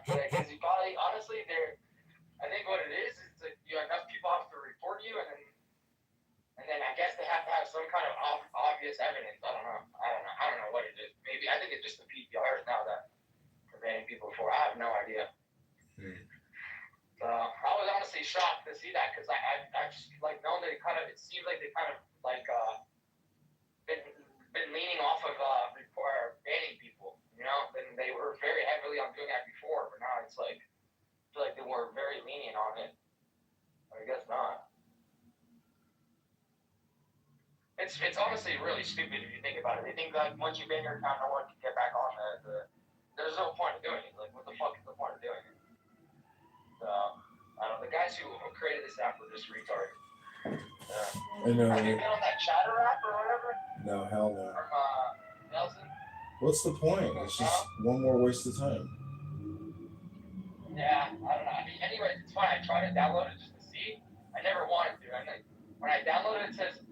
Because you probably, honestly, I think what it is like you enough people have to report you, and then I guess they have to have some kind of obvious evidence. I don't know what it is. Maybe I think it's just the PPRs now that are banning people for. I have no idea. So I was honestly shocked to see that because I've like known that it seems like they kind of like been leaning off of banning people. Then they were very heavily on doing that before, but now it's like I feel like they were very lenient on it. I guess not. It's honestly really stupid if you think about it. They think that once you ban your account, no one can get back on it. There's no point of doing it. Like, what the fuck is the point of doing it? So, I don't know. The guys who created this app were just retarded. I know. Have you been on that chatter app or whatever? No, hell no. From Nelson? What's the point? It's just one more waste of time. Yeah, I don't know. I mean, anyway, it's fine. I tried to download it just to see. I never wanted to. And like, when I downloaded it, it says,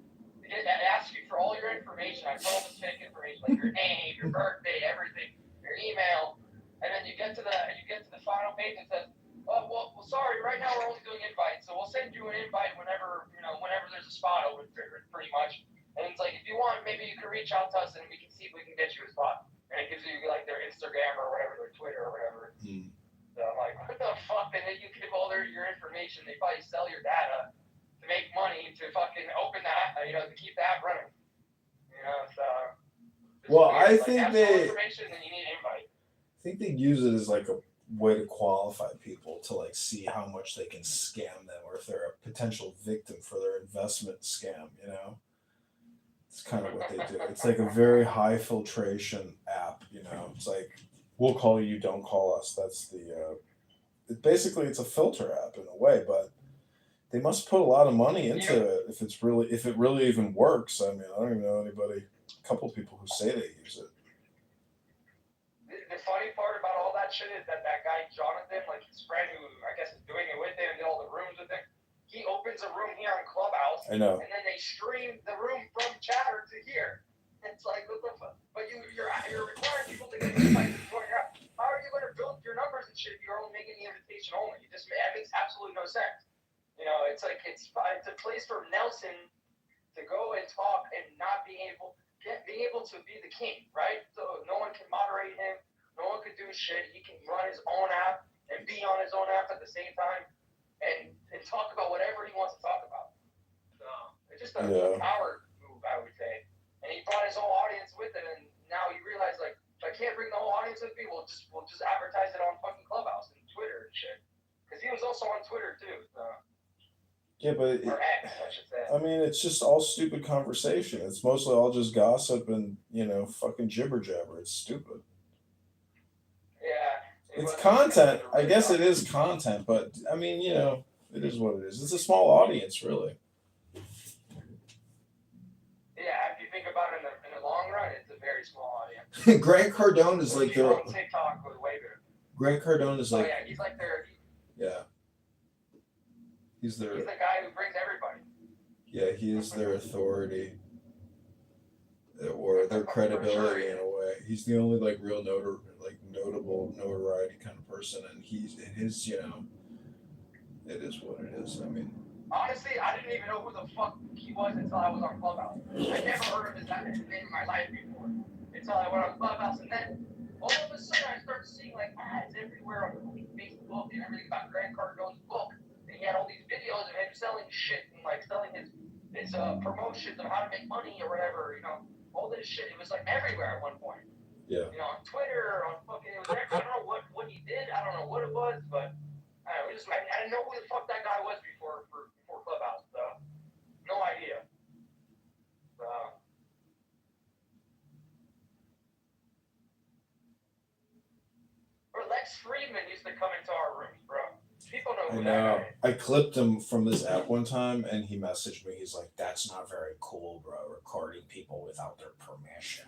it asks you for all your information. I put all this fake information, like your name, your birthday, everything, your email. And then you get to the final page and it says, oh, well, sorry, right now we're only doing invites, so we'll send you an invite whenever there's a spot open, pretty much. And it's like, if you want, maybe you can reach out to us and we can see if we can get you a spot. And it gives you like their Instagram or whatever, their Twitter or whatever. So I'm like, what the fuck? And then you give all your information. They probably sell your data to make money to fucking open that, to keep the app running. So. Well, weird. I think have some information, then you need an invite. I think they use it as like a way to qualify people to like see how much they can scam them or if they're a potential victim for their investment scam. It's kind of what they do. It's like a very high filtration app. It's like we'll call you, don't call us. That's the basically it's a filter app in a way, but they must put a lot of money into it if it really even works. I mean, I don't even know anybody. A couple people who say they use it. The funny part about all that shit is that guy Jonathan, like his friend who I guess is doing it with him, did all the rooms with him. He opens a room here in Clubhouse, I know. and then they stream the room from Chatter to here. It's like, what the fuck? But you're requiring people to get invited to join your app. How are you going to build your numbers and shit if you're only making the invitation only? That makes absolutely no sense. It's like it's a place for Nelson to go and talk and not being able to be the king, right? So no one can moderate him. No one could do shit. He can run his own app and be on his own app at the same time and talk about whatever he wants to talk about. So it's just a power move, I would say. And he brought his whole audience with him, and now he realized, like, if I can't bring the whole audience with me, we'll just advertise it on fucking Clubhouse and Twitter and shit. Because he was also on Twitter too. So. Yeah, but or X, I should say. I mean, it's just all stupid conversation. It's mostly all just gossip and fucking jibber jabber. It's stupid. Yeah. It's content. I guess it is content, but I mean, it is what it is. It's a small audience, really. Yeah, if you think about it in the long run, it's a very small audience. Grant Cardone is like their. On TikTok was way bigger. Grant Cardone is like. Oh yeah, he's like their. Yeah. He's the guy who brings everybody. Yeah, he is their authority. or their credibility in a way. He's the only like real notable notoriety kind of person, and he's in his it is what it is. I mean, honestly, I didn't even know who the fuck he was until I was on Clubhouse. I never heard of his name in my life before until I went on Clubhouse, and then all of a sudden I started seeing like ads everywhere on like, Facebook and everything about Grant Cardone's book, and he had all these videos of him selling shit and like selling his promotions of how to make money or whatever, all this shit. It was like everywhere at one point. yeah. On Twitter, on fucking, it was I don't know what he did, I don't know what it was, but I didn't know who the fuck that guy was before Clubhouse, so no idea. Or Lex Friedman used to come into our rooms, bro. People know who that guy is. I clipped him from this app one time, and he messaged me. He's like, "That's not very cool, bro. Recording people without their permission."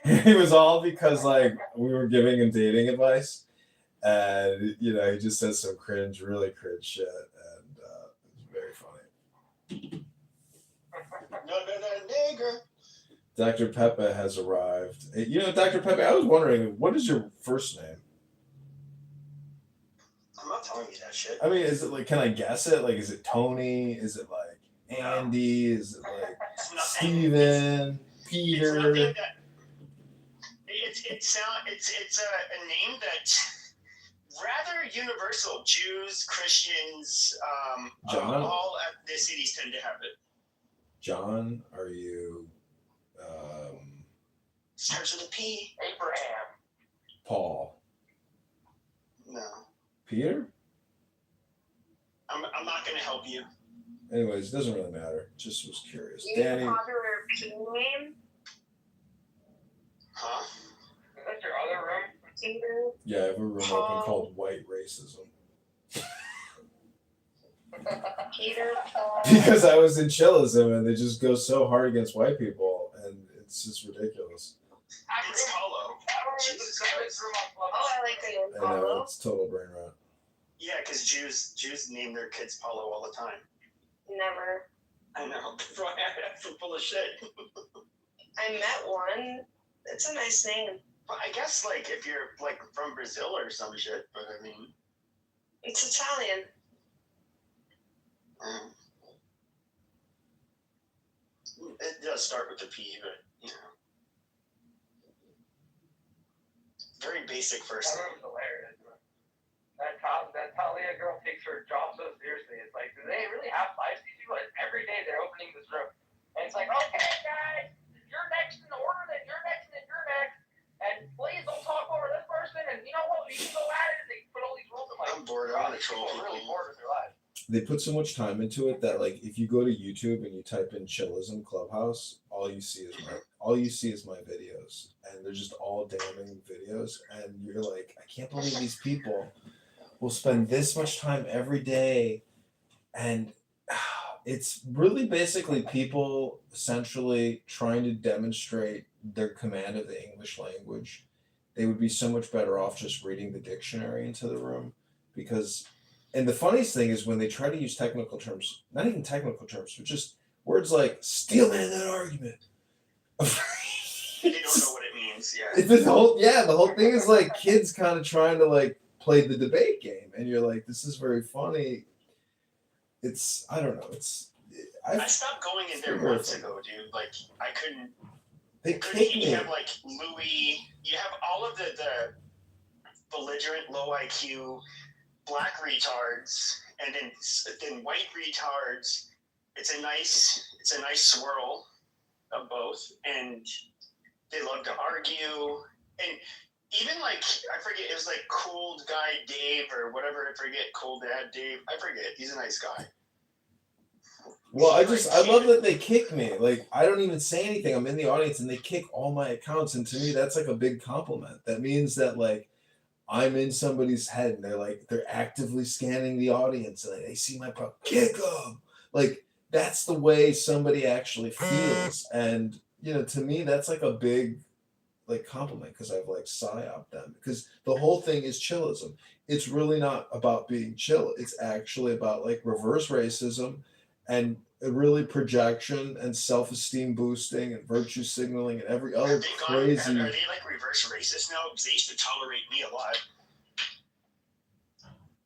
It was all because like we were giving him dating advice, and he just says some really cringe shit, and it's very funny. Nigger. Dr. Pepe has arrived. Dr. Pepe, I was wondering, what is your first name? I'm not telling you that shit. I mean, is it like, can I guess it? Like, is it Tony? Is it like Andy? Is it like Steven? Peter? It's nothing that. It's a name that rather universal. Jews, Christians, John? all ethnicities tend to have it. John, are you Starts with a P. Abraham. Paul? No. Peter? I'm not going to help you. Anyways, it doesn't really matter. Just was curious. You Danny? popular P name? Huh? Is that your other room? Peter? Yeah, I have a room open called White Racism. Peter, Paul. Because I was in chillism, and they just go so hard against white people, and it's just ridiculous. It's Paulo. Oh, I like the name I know, Paulo. it's total brain rot. Yeah, because Jews name their kids Paulo all the time. Never. I know. That's full of shit. I met one. It's a nice name. But I guess like if you're like from Brazil or some shit, but I mean. It's Italian. It does start with a P, but very basic first That name. room's hilarious. That Talia girl takes her job so seriously. It's like, do they really have lives? These people, every day they're opening this room. And it's like, okay, guys, you're next in the order, then you're next, and then you're next. And please don't talk over this person. And you know what? We can go at it. And they put all these rules in like, I'm bored. I want to troll people are people. really bored with their lives. They put so much time into it that like if you go to YouTube and you type in Chillism Clubhouse, all you see is my videos, and they're just all damning videos, and you're like, I can't believe these people will spend this much time every day, and it's really basically people essentially trying to demonstrate their command of the English language. They would be so much better off just reading the dictionary into the room, because. And the funniest thing is when they try to use technical terms, not even technical terms, but just words like steelman that argument. They don't know what it means. Yeah. The whole thing is like kids kind of trying to like play the debate game, and you're like, this is very funny. I don't know. I stopped going in there months ago, dude. Like I couldn't. They kick me. You have like Louis. You have all of the belligerent, low IQ. Black retards and then white retards. It's a nice swirl of both, and they love to argue. And even like I forget, it was like Cool Guy Dave or whatever. I forget, Cool Dad Dave. I forget. He's a nice guy. Well, I love that they kick me. Like I don't even say anything. I'm in the audience and they kick all my accounts, and to me that's like a big compliment. That means that like. I'm in somebody's head, and they're actively scanning the audience, and they see my problem. Kick them, like that's the way somebody actually feels, and to me that's like a big, like compliment because I've like psyoped them because the whole thing is chillism. It's really not about being chill. It's actually about like reverse racism, and really projection and self-esteem boosting and virtue signaling and every other Are they crazy. Are they like reverse racist now? Because they used to tolerate me a lot.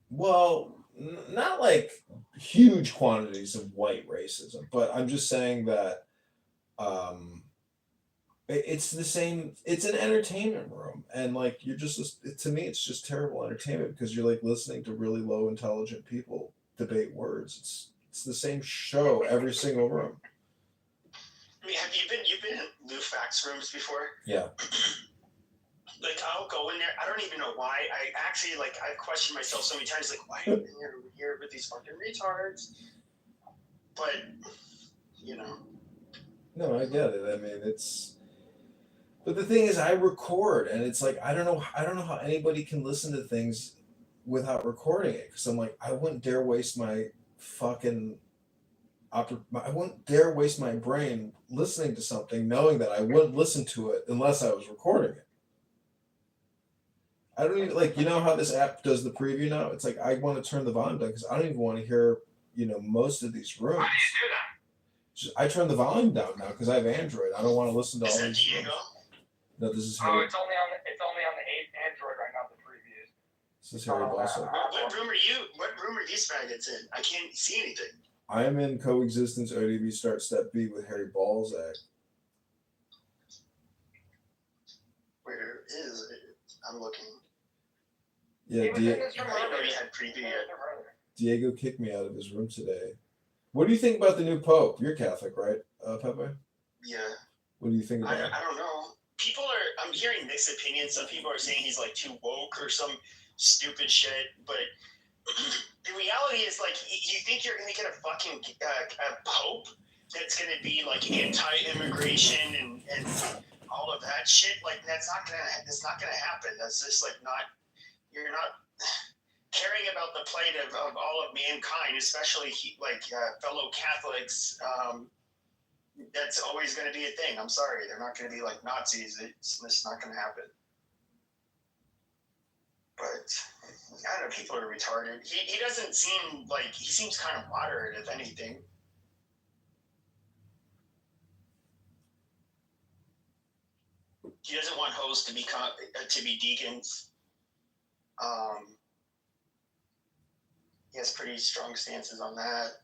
Well, not like huge quantities of white racism, but I'm just saying that it's the same. It's an entertainment room, and like you're just to me, it's just terrible entertainment because you're like listening to really low intelligent people debate words. It's the same show every single room. I mean, you've been in Lou Fax rooms before? Yeah. Like I'll go in there. I don't even know why. I actually like I've questioned myself so many times. Like, why are you here with these fucking retards? But you know. No, I get it. I mean, but the thing is, I record, and it's like I don't know how anybody can listen to things without recording it. Because I'm like, I wouldn't dare waste my fucking. I wouldn't dare waste my brain listening to something, knowing that I wouldn't listen to it unless I was recording it. I don't even like, you know how this app does the preview now? It's like I want to turn the volume down because I don't even want to hear, most of these rooms. How do you do that? I turn the volume down now because I have Android. I don't want to listen to all these. Diego? No, this is Oh, Harry. it's only on the 8 Android right now. The previews. This is Harry Bossa. What room are these faggots in? I can't see anything. I am in coexistence ODB Start Step B with Harry Balzac. Where is it? I'm looking. Yeah, I didn't know you had preview yet. Diego kicked me out of his room today. What do you think about the new Pope? You're Catholic, right, Pepe? Yeah. What do you think about it? I don't know. I'm hearing mixed opinions. Some people are saying he's like too woke or some stupid shit, but the reality is like, you think you're gonna get a fucking a pope that's gonna be like anti-immigration and all of that shit? Like that's not gonna happen. That's just like you're not caring about the plight of all of mankind, especially fellow Catholics. That's always going to be a thing. I'm sorry, they're not going to be like Nazis. It's not going to happen. But I don't know, people are retarded. He doesn't seem like, he seems kind of moderate, if anything. He doesn't want hoes to be deacons. He has pretty strong stances on that.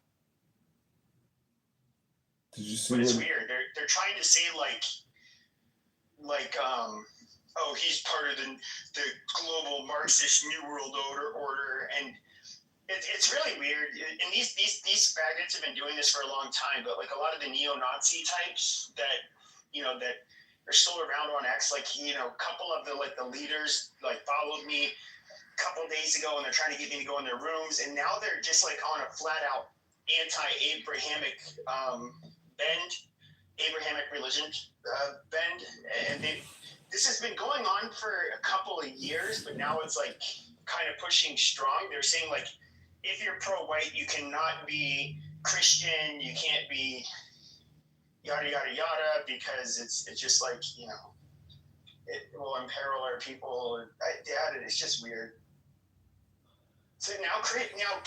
Did you see? But it's weird. They're trying to say oh, he's part of the global Marxist New World Order, and it's really weird. And these faggots have been doing this for a long time. But like a lot of the neo-Nazi types that are still around on X, like a couple of the leaders followed me a couple days ago, and they're trying to get me to go in their rooms, and now they're just like on a flat out anti-Abrahamic Abrahamic religion bend, and this has been going on for a couple of years, but now it's like kind of pushing strong. They're saying like, if you're pro-white, you cannot be Christian, you can't be yada yada yada, because it's just like it will imperil our people. It's just weird. So now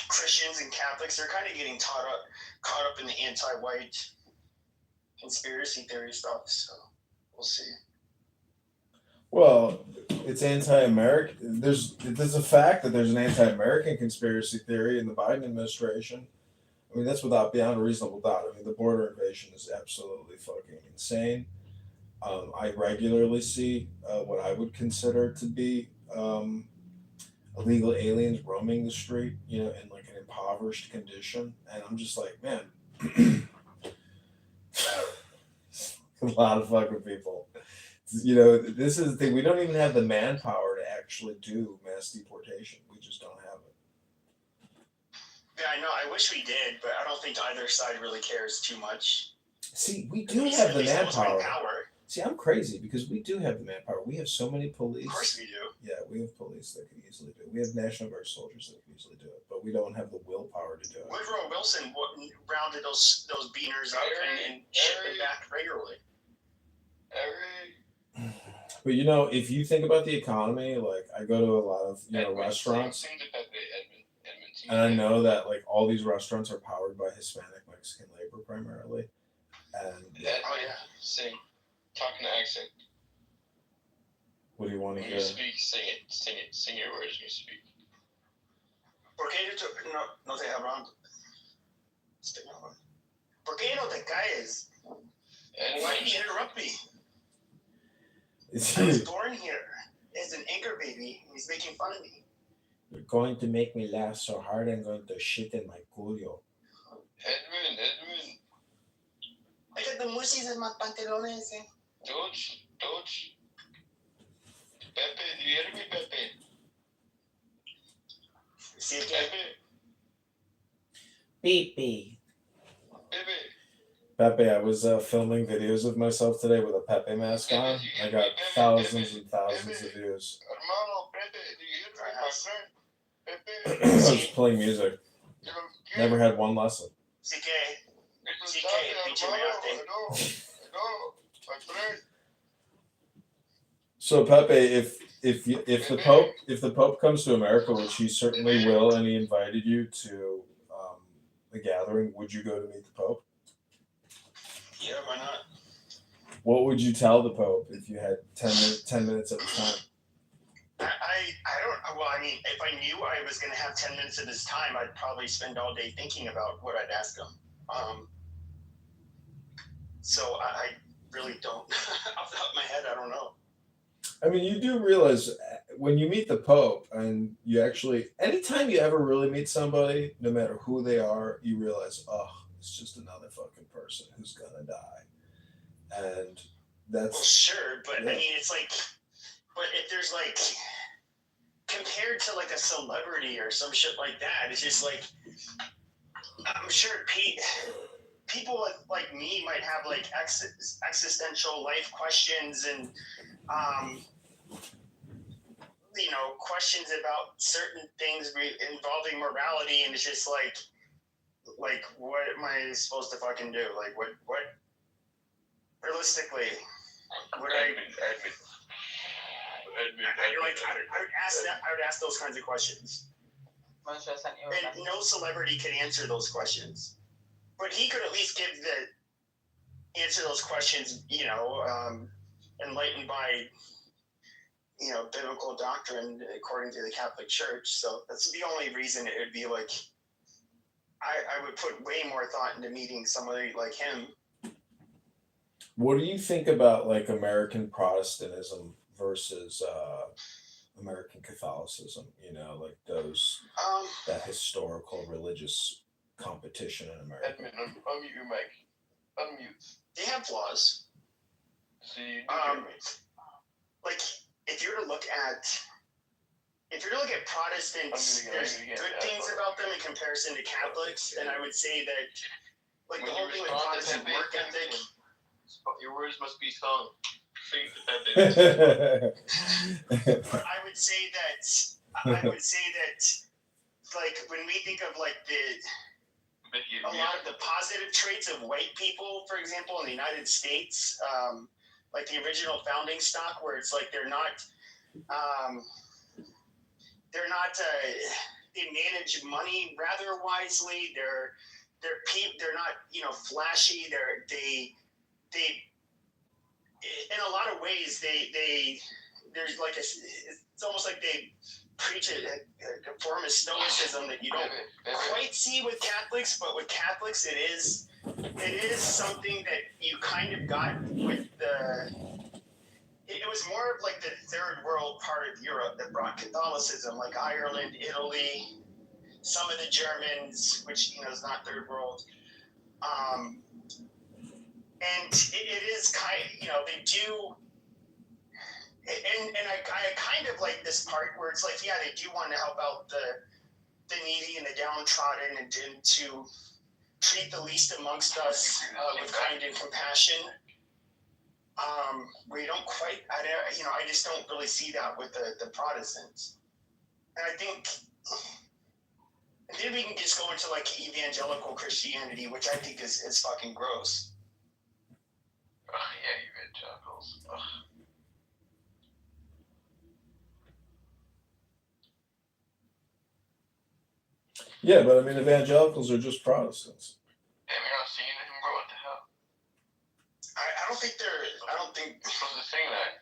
Christians and Catholics, they're kind of getting caught up in the anti-white conspiracy theory stuff, so we'll see. Well, it's anti-American. There's a fact that there's an anti-American conspiracy theory in the Biden administration. I mean, that's beyond a reasonable doubt. I mean, the border invasion is absolutely fucking insane. I regularly see what I would consider to be illegal aliens roaming the street, in like an impoverished condition, and I'm just like, man. A lot of fucking people. This is the thing. We don't even have the manpower to actually do mass deportation. We just don't have it. Yeah, I know. I wish we did, but I don't think either side really cares too much. See, we do have the manpower. See, I'm crazy because we do have the manpower. We have so many police. Of course we do. Yeah, we have police that can easily do it. We have National Guard soldiers that can easily do it, but we don't have the willpower to do it. Woodrow Wilson rounded those beaners up and shipped them back regularly. But if you think about the economy, like I go to a lot of restaurants. Seems about the Edmonton And I know that like all these restaurants are powered by Hispanic Mexican labor primarily. And Oh yeah, sing, talking accent. what do you want to When hear? you speak, sing it, sing your words when you speak. ¿Por qué no te hablan? ¿Por qué no te calles? Why did you interrupt me? I was born here as an anchor baby, and he's making fun of me. You're going to make me laugh so hard I'm going to shit in my culo. Edmund. I got the mushies in my pantalones. Dodge. Pepe, do you hear me, Pepe? See again. Pepe. Pepe. Pepe, I was filming videos of myself today with a Pepe mask on. I got thousands and thousands of views. Hermano, Pepe, do you hear me, my friend? I was playing music. Pepe. Never had one lesson. CK, pinche mayate. Hello, my friend. So Pepe, if the Pope comes to America, which he certainly will, and he invited you to the gathering, would you go to meet the Pope? Yeah, why not? What would you tell the Pope if you had 10 minutes at the time? I don't. Well, I mean, if I knew I was going to have 10 minutes of his time, I'd probably spend all day thinking about what I'd ask him. So I really don't. Off the top of my head, I don't know. I mean, you do realize when you meet the Pope, and you actually, anytime you ever really meet somebody, no matter who they are, you realize, oh, it's just another fucking person who's gonna die, and that's Well, sure, but yeah. I mean, it's like, but if there's like, compared to like a celebrity or some shit like that, it's just like, I'm sure people like me might have like existential life questions and, you know, questions about certain things involving morality, and it's just like what am I supposed to fucking do? Like what realistically would Edmund. I would ask those kinds of questions. And no celebrity could answer those questions, but he could at least answer those questions, you know, enlightened by, you know, biblical doctrine according to the Catholic Church. So that's the only reason it would be like, I would put way more thought into meeting somebody like him. What do you think about like American Protestantism versus American Catholicism? You know, like that historical religious competition in America. Edmund, unmute your mic. Unmute. They have flaws. So you do hear me. Like if you're to look at Protestants, there's good things about them in comparison to Catholics, and I would say that like When the whole you thing with respond to Protestant Pepe, work ethic. Your words must be sung. Sing to Pepe. But I would say that like when we think of like a lot of the positive traits of white people, for example, in the United States, like the original founding stock, where it's like they're not they manage money rather wisely. They're not, you know, flashy. They in a lot of ways there's like it's almost like they preach a form of stoicism that you don't quite see with Catholics, but with Catholics it is something that you kind of got with it was more of like the third world part of Europe that brought Catholicism, like Ireland, Italy, some of the Germans, which, you know, is not third world. And it is kind of, you know, they do, and I kind of like this part where it's like, yeah, they do want to help out the needy and the downtrodden, and to treat the least amongst us with kind and compassion. We don't quite, I just don't really see that with the Protestants. And I think, and then we can just go into like evangelical Christianity, which I think is fucking gross. Oh, yeah, evangelicals. Ugh. Yeah, but I mean, evangelicals are just Protestants. Have you not seen him, bro? What the hell? I don't think they're. I don't think. You're supposed to sing that.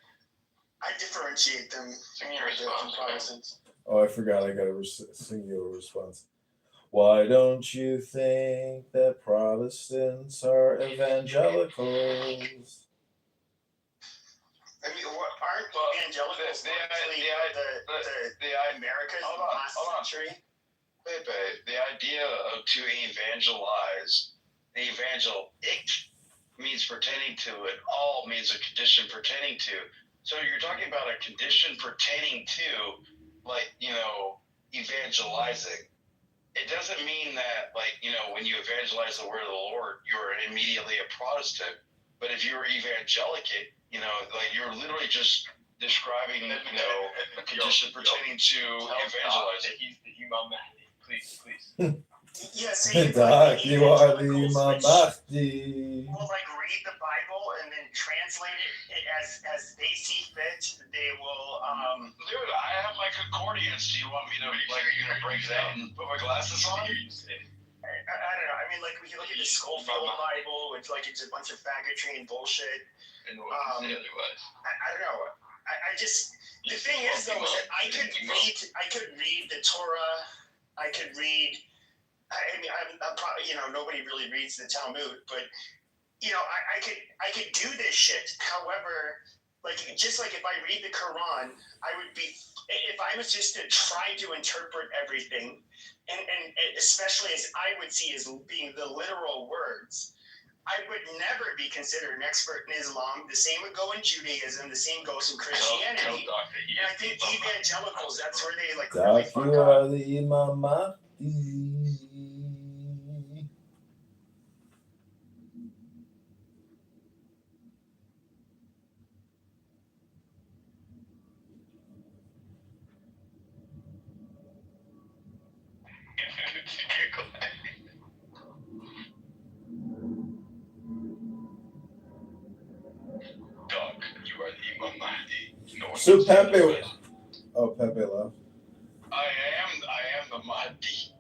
I differentiate them Sing your from response, man. Protestants. Oh, I forgot. I got to sing you a response. Why don't you think that Protestants are evangelicals? I mean, what aren't evangelicals the America's hold on, last hold on. century? Pepe, the idea of to evangelize, the evangelic means pertaining to, and all means a condition pertaining to. So you're talking about a condition pertaining to, like, evangelizing. It doesn't mean that, like, when you evangelize the word of the Lord, you're immediately a Protestant. But if you're evangelic, like, you're literally just describing, a condition pertaining to evangelizing. He's the Imam Mahdi. Please. Yes. Doc, you are the Imam Mahdi. Will read the Bible and then translate it as they see fit. They will. Dude, I have my concordance. Do you want me to break it out and put my glasses on? I don't know. I mean, we can look at the Schofield Bible, which it's a bunch of faggotry and bullshit. And what you say otherwise. I don't know. I just the thing is though is that I could read the Torah. I could read. I mean, I'm probably nobody really reads the Talmud, but I could do this shit. However, just like if I read the Quran, I would be if I was just to try to interpret everything, and especially as I would see as being the literal words. I would never be considered an expert in Islam. The same would go in Judaism. The same goes in Christianity. And I think evangelicals, that's where they really Doc, fuck you up. are the Imam Mahdi. Doc, you are the Imam Mahdi. No one So knows Pepe. otherwise. Oh, Pepe left. I am the Mahdi.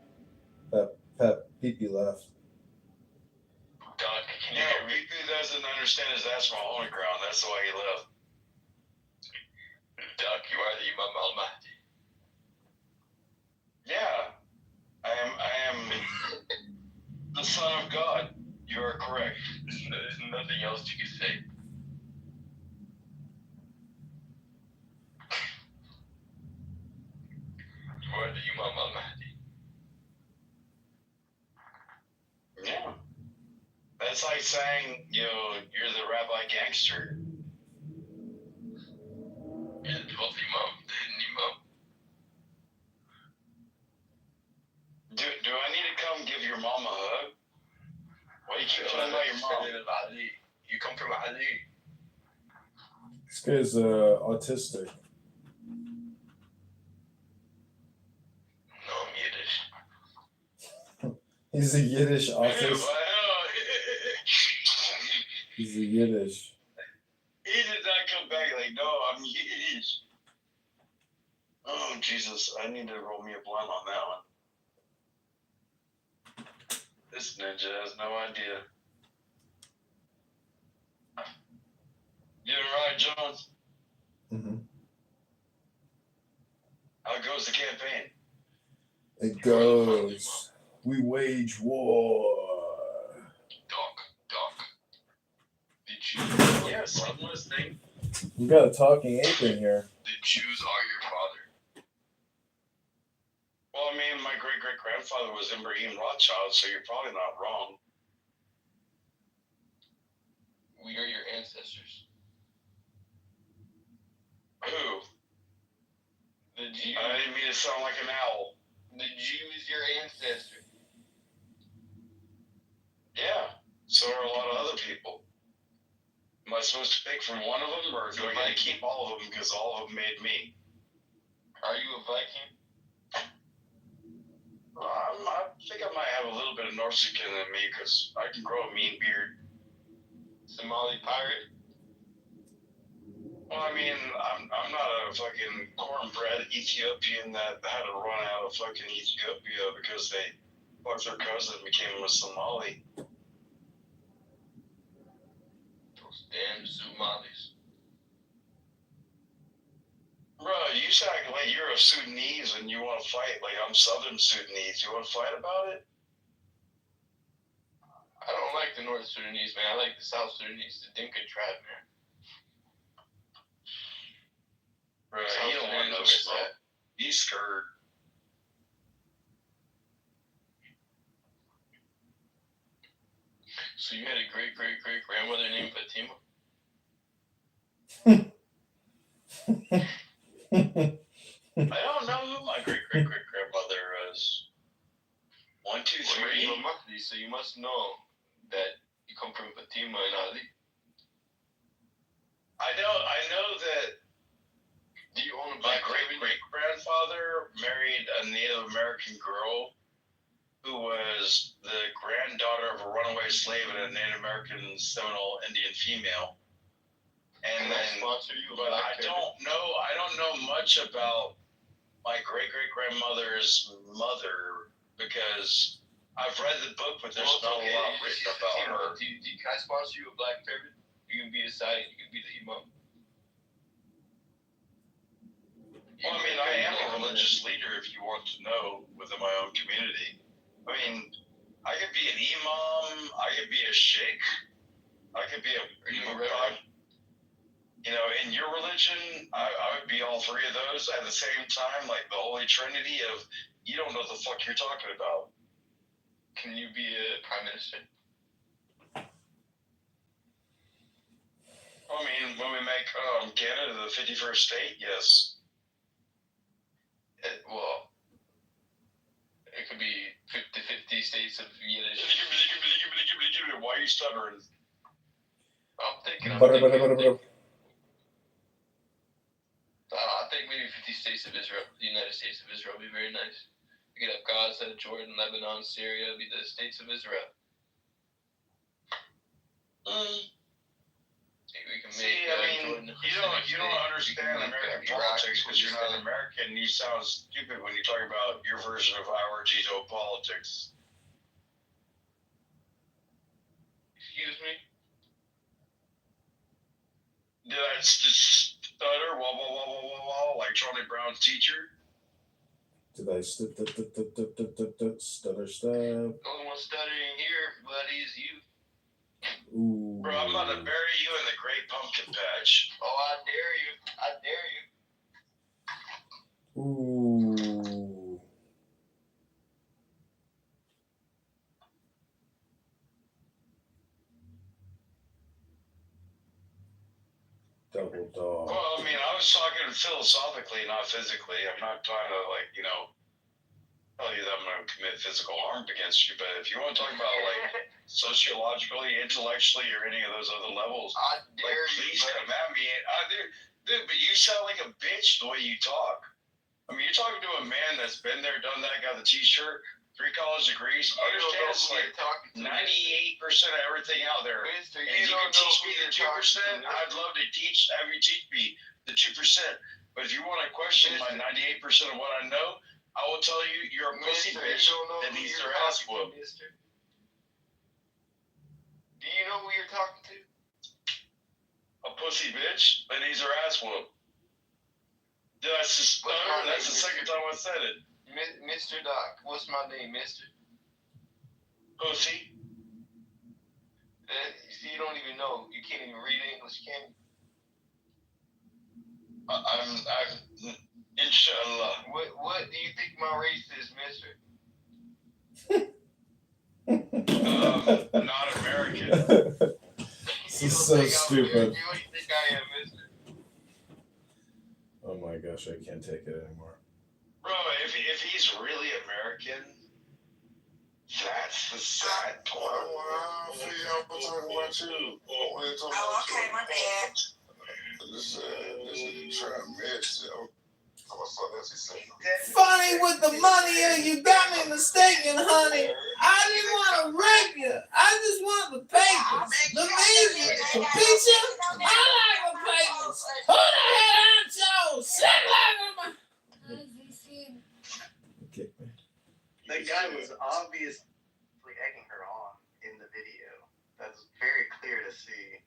Pepe left. Doc, can you No, hear me? Riku doesn't understand his that's my holy ground. That's why he left. Doc, you are the Imam al-Mahdi. Yeah, I am the Son of God. You are correct. There's nothing else you can say. You are the Imam al-Mahdi. Yeah. That's like saying, you're the rabbi gangster. You're the 12th Imam, the hidden Imam. Do I need to come give your mom a hug? Why do you keep talking about your mom? You come from Ali. This guy's autistic. No, I'm Yiddish. He's a Yiddish Ew, autist. I He's a Yiddish. He did not come back no, I'm Yiddish. Oh, Jesus. I need to roll me a blunt on that one. This ninja has no idea. You alright, John? Mm-hmm. How goes the campaign? It goes. We wage war. Doc. The Jews are Yes, I'm listening. You got a talking ape in here. The Jews are your father. Well, I mean, my great-great-grandfather was Ibrahim Rothschild, so you're probably not wrong. We are your ancestors. Who? The Jews. I didn't mean to sound like an owl. The Jew is your ancestor. Yeah, so are a lot of other people. Am I supposed to pick from one of them, or do I get to keep all of them because all of them made me? Are you a Viking? I think I might have a little bit of Norsican in me because I can grow a mean beard. Somali pirate? Well, I mean, I'm not a fucking cornbread Ethiopian that had to run out of fucking Ethiopia because they fucked their cousin and became a Somali. Those damn Somalis. Bro, you sound like you're a Sudanese and you want to fight. Like, I'm Southern Sudanese. You want to fight about it? I don't like the North Sudanese, man. I like the South Sudanese, the Dinka tribe, man. Bro, South he don't want no Sudanese smoke. He's scared. So you had a great-great-great-grandmother named Fatima? I don't know who my great-great-great-grandmother is. 1, 2, 3. Well, you're Mahdi, so you must know that you come from Fatima and Ali. I know that Do you own a my black great-great-grandfather married a Native American girl who was the granddaughter of a runaway slave and a Native American Seminole Indian female. And Can I then, sponsor you? but I don't know much about my great-great-grandmother's mother because I've read the book, but there's not a lot written about her. Can I sponsor you a black turban? You can be a side, you can be the imam. Well, I mean, I am a religious leader, if you want to know, within my own community. I mean, I could be an imam, I could be a sheikh, I could be a reverend? You know, in your religion, I would be all three of those at the same time, like the Holy Trinity of, you don't know the fuck you're talking about. Can you be a prime minister? I mean, when we make Canada the 51st state, yes. Well, it could be 50 states of Yiddish. Why are you stuttering? I'm thinking. I think maybe 50 states of Israel, the United States of Israel, would be very nice. You could have Gaza, Jordan, Lebanon, Syria, be the states of Israel. We can See, I mean, you don't understand American politics because you're not an American. You sound stupid when you talk about your version of our geopolitics. Excuse me? Did I stutter? Wah, wah, wah, wah, wah, wah, like Charlie Brown's teacher? Did I stutter? The only one stuttering here, buddy, is you. Ooh. Bro, I'm about to bury you in the Great Pumpkin Patch. Oh, I dare you. I dare you. Ooh. Double dog. Well, I mean, I was talking philosophically, not physically. I'm not trying to, like, you know, tell you that I'm going to commit physical harm against you, but if you want to talk about, like, sociologically, intellectually, or any of those other levels, I dare like, you. please come at me. Dude, but you sound like a bitch the way you talk. I mean, you're talking to a man that's been there, done that, got the t-shirt, 3 college degrees, understands like 98% of everything out there. Mister, And if you can teach me the 2%, I'd love to have you teach me the 2%. But if you want to question my 98% of what I know, I will tell you you're a pussy bitch that needs their ass whooped. Do you know who you're talking to? A pussy bitch that needs her ass whooped. Did I stutter? That's the second time I said it. Mr. Doc, what's my name, Mister? Pussy. See, you don't even know. You can't even read English, can you? I'm inshallah. What do you think my race is, Mister? Not American. This is so stupid. What do you think I am, Mister? Oh my gosh, I can't take it anymore. Bro, if he's really American, that's the sad part. Oh, okay, my bad. This is trying to mess up. Funny with the money, you got me mistaken, honey. I didn't want to rape you. I just want the papers, the music, the picture. I like the papers. Who the hell so? Sit down. Okay. That guy was obviously egging her on in the video. That's very clear to see.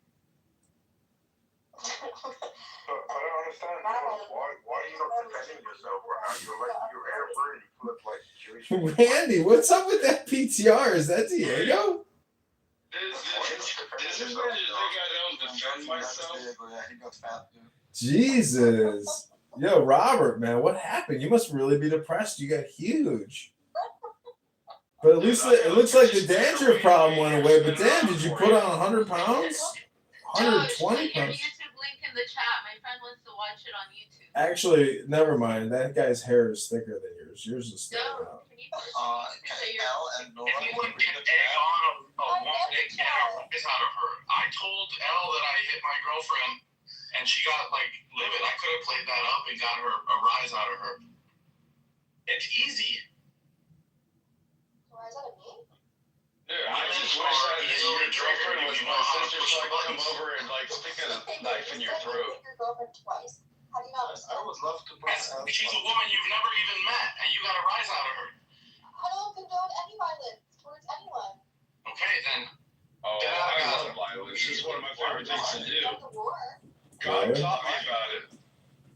But I don't understand. Why are you not defending yourself? You're air bird, you flip like Jewish. Randy, what's up with that PTR? Is that Diego? This is where you think I don't defend myself? He got fat, dude. Jesus. Yo, Robert, man, what happened? You must really be depressed. You got huge. But at least it looks like the dandruff problem went away. But damn, did you put on 100 pounds? 120 pounds? YouTube link in the chat. My friend wants to watch it on YouTube. Actually, never mind. That guy's hair is thicker than yours. Yours is thinner out. L and Nora. If you want to get egg on a woman, get a rise out of her. I told Elle that I hit my girlfriend, and she got like livid. I could have played that up and got her a rise out of her. It's easy. Rise out of me? Dude, I just wish that your girlfriend was my sister, so I could come over and like stick a knife in your throat. Your girlfriend twice. How do you not I would love to put She's a woman you've never even met, and you got a rise out of her. I don't condone any violence towards anyone. Okay, then. Oh, Get out, I love violence. This is one of my favorite things to do. Of the war. God taught me about it.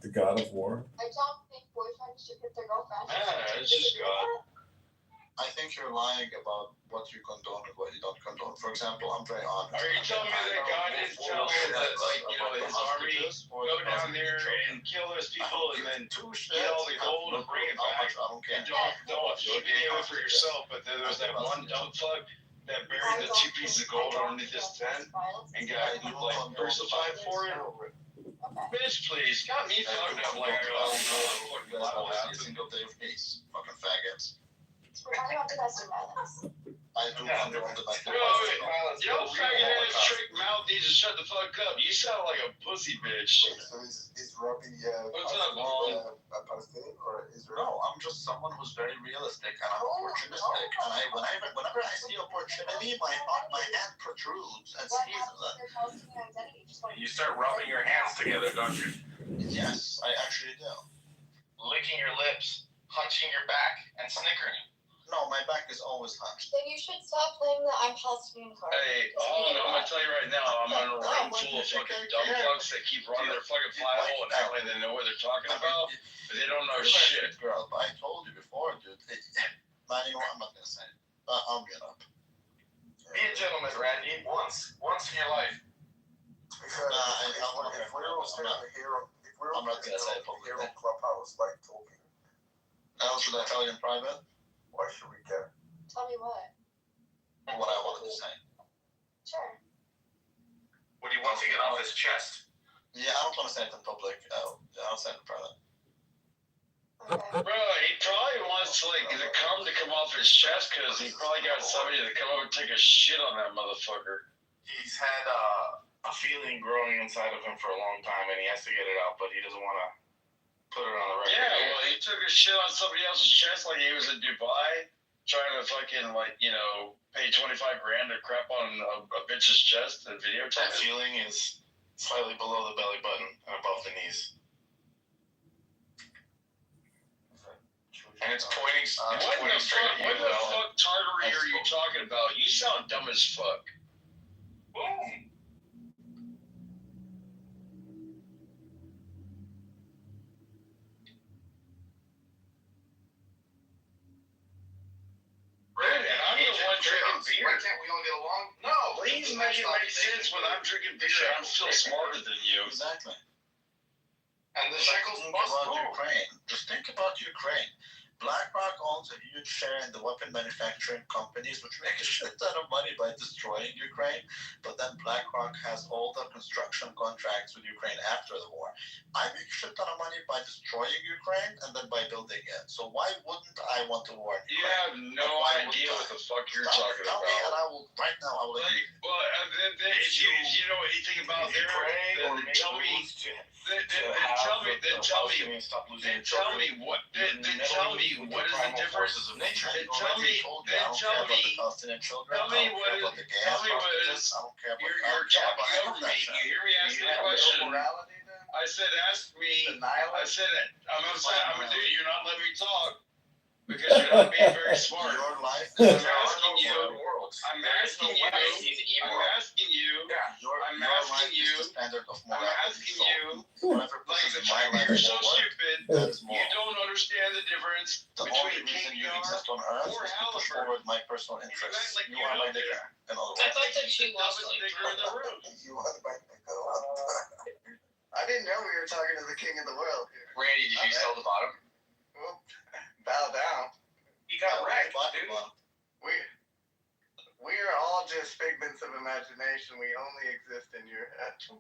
The God of War. I don't think boyfriends should hit their girlfriends. Yeah, it's just God. I think you're lying about what you condone and what you don't condone. For example, I'm very honest. Are you telling me that God didn't tell that, like, you know, his army go down there and kill those people and then get all the gold and bring it back? And don't you video it for yourself, but then there's that one dumb fuck that buried the 2 pieces of gold underneath his tent and got like crucified for it. Bitch, please, got me fucked up like fucking a single day of peace. Fucking faggots. We're talking about domestic violence. I do condone domestic violence. Yo, faggot ass trick mouth needs to shut the fuck up. You sound like a pussy bitch. So is Robbie What's up, Mom? a Palestinian or Israel? No, I'm just someone who's very realistic and I'm opportunistic. And whenever I see opportunity, my hand protrudes and sees that. You start rubbing your hands together, don't you? Yes, I actually do. Licking your lips, hunching your back, and snickering. No, my back is always hunched. Then you should stop playing the I'm Palestinian card. Hey, I'm gonna tell you right now, I'm in a room full of fucking dumb fucks that keep running their fucking file and act like they know what they're talking about, but they don't know shit. Girl, but I told you before, dude. Man, you know what? I'm not gonna say it. I'll get up. Be a gentleman, Randy. Once in your life. Because if we're all saying the hero, if we're all saying the hero clubhouse, like talking. Should I tell you in private? Why should we care? Tell me what. What I wanted to say. Sure. What do you want to get off his chest? Yeah, I don't want to say it in public. I'll say it in private. Okay. Bro, he probably wants like the cum to come off his chest because he probably got somebody to come over and take a shit on that motherfucker. He's had a feeling growing inside of him for a long time, and he has to get it out, but he doesn't want to put it on the record. Yeah, well, he took a shit on somebody else's chest like he was in Dubai, trying to fucking, like, you know, pay 25 grand to crap on a bitch's chest and videotape. That feeling is slightly below the belly button and above the knees. And it's pointing straight at you. What the fuck tartary are you talking about? You sound dumb as fuck. Boom. Randy, I'm the one drinking beer. Why can't we all get along? No. Please make it make sense when I'm drinking beer. I'm still smarter than you. Exactly. And the shekels must about move. Ukraine. Just think about Ukraine. BlackRock owns a huge share in the weapon manufacturing companies, which make a shit ton of money by destroying Ukraine. But then BlackRock has all the construction contracts with Ukraine after the war. I make a shit ton of money by destroying Ukraine and then by building it. So why wouldn't I want to war in You Ukraine? have no idea what the fuck you're talking Tell about. me, and I will right now. I will. Like, well, if you know anything about there, then tell me. Then tell me what is the difference? Then tell me what is, you're talking over me. You hear me ask me a question. I said, ask me. I said, I'm dude, you're not letting me talk because you're not being very smart. Your life I'm is asking you. world. I'm asking you. I'm asking you. Your I'm life asking you. is the standard of I'm morality. asking So you. whatever Like pushes the my fact that life you're so forward, stupid, that is you moral. don't understand the difference The between only reason you KDR exist on Earth or is to push Halliburton. forward my personal interests. like You you are my know this. nigger. In other I words. thought that she lost like nigger in the room. You are my nigger. I didn't know we were talking to the king of the world here. Randy, did you sell the bottom? Well, bow down. He got wrecked, dude. We are all just figments of imagination. We only exist in your head. No.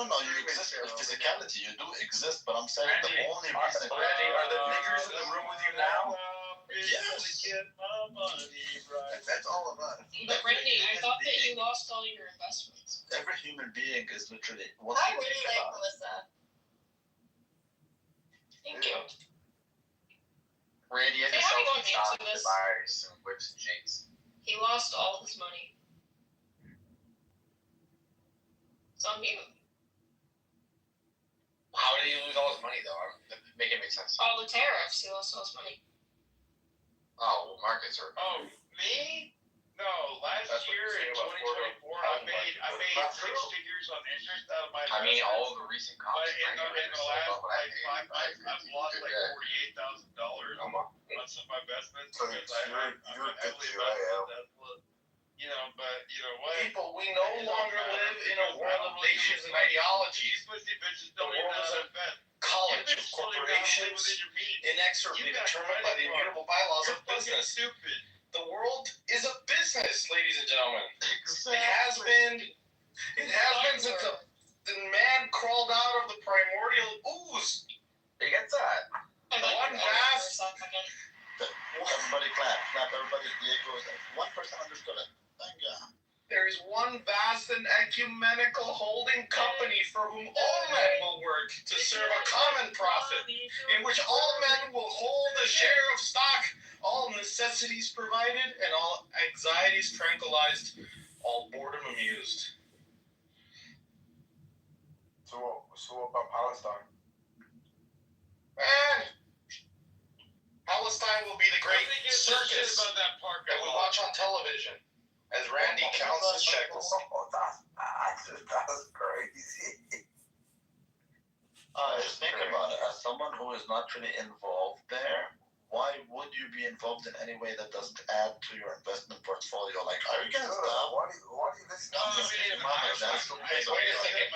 You exist in physicality. You do exist, but I'm saying the only reason. Randy, are the niggers in the room with you now? Yes. That's all of us. But Randy, I thought that you lost all your investments. Every human being is literally. I really like Melissa. Thank you. Randy had They to sell haven't some gone stock into to this. buy some whips and chains. He lost all his money. It's on you. How did he lose all his money, though? Make it make sense. All the tariffs, he lost all his money. Oh, well, markets are. Oh, me? No, last That's what year you're in saying about 2024, I made Not 6 true. figures on interest out of my I mean, investments. all of the recent But comps. in the last like 5 months, I've lost like $48,000 on some of my investments So because you're I'm good heavily too, I am. invested. But you know what? People, we no longer live in a world of nations and ideologies. These pussy bitches The don't even world know is how a to invest. college You of bitches don't even know how to live corporations within your means. inexorably You got determined by the credit immutable bylaws You're of fucking business. stupid. The world is a business, ladies and gentlemen. Exactly. It has been since the man crawled out of the primordial ooze. He gets that. One vast. Everybody clap. Everybody. Diego is 1% understood it. Thank you. There is one vast and ecumenical holding company for whom all men will work to serve a common profit, in which all men will hold a share of stock, all necessities provided, and all anxieties tranquilized, all boredom amused. So about Palestine? Palestine will be the great circus about that park that we watch on television as Randy counts his shekels. That's crazy. Just think about it. As someone who is not really involved there, why would you be involved in any way that doesn't add to your investment portfolio? Like, are you guys dumb? Why do you listen No, to I mean, Mama, that's- wait a second.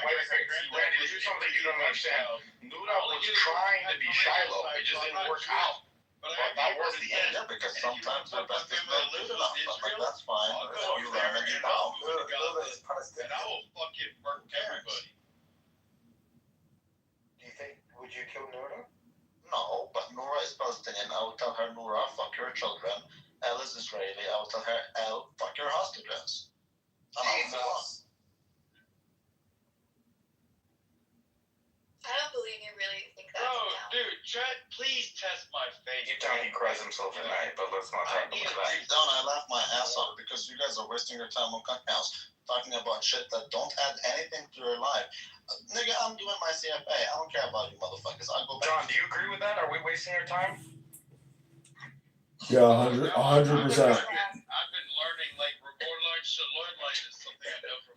Randy, this is something you don't understand. Nuda was trying to be Shiloh. It just didn't work out. But that was the end. Yeah, because sometimes your best is not good enough. But like, that's fine. You learn and you know. Nuda is Palestinian. And I will fucking murk everybody. Do you think, would you kill Nuda? No, but Noura is Palestinian. I will tell her, Noura, fuck your children. Elle is Israeli. I will tell her, Elle, fuck your hostages. And I'll move on. I don't believe you really think that. Bro, dude, please test my face. Deep down, he cries himself at night, but let's not talk about that. Deep down, I laugh my ass off because you guys are wasting your time on Cockhouse talking about shit that don't add anything to your life. Nigga, I'm doing my CFA. I don't care about you motherfuckers. I'll go back. John, do you agree with that? Are we wasting our time? Yeah, 100%. I've been learning, like, Reborn Shalom Light is something I know from,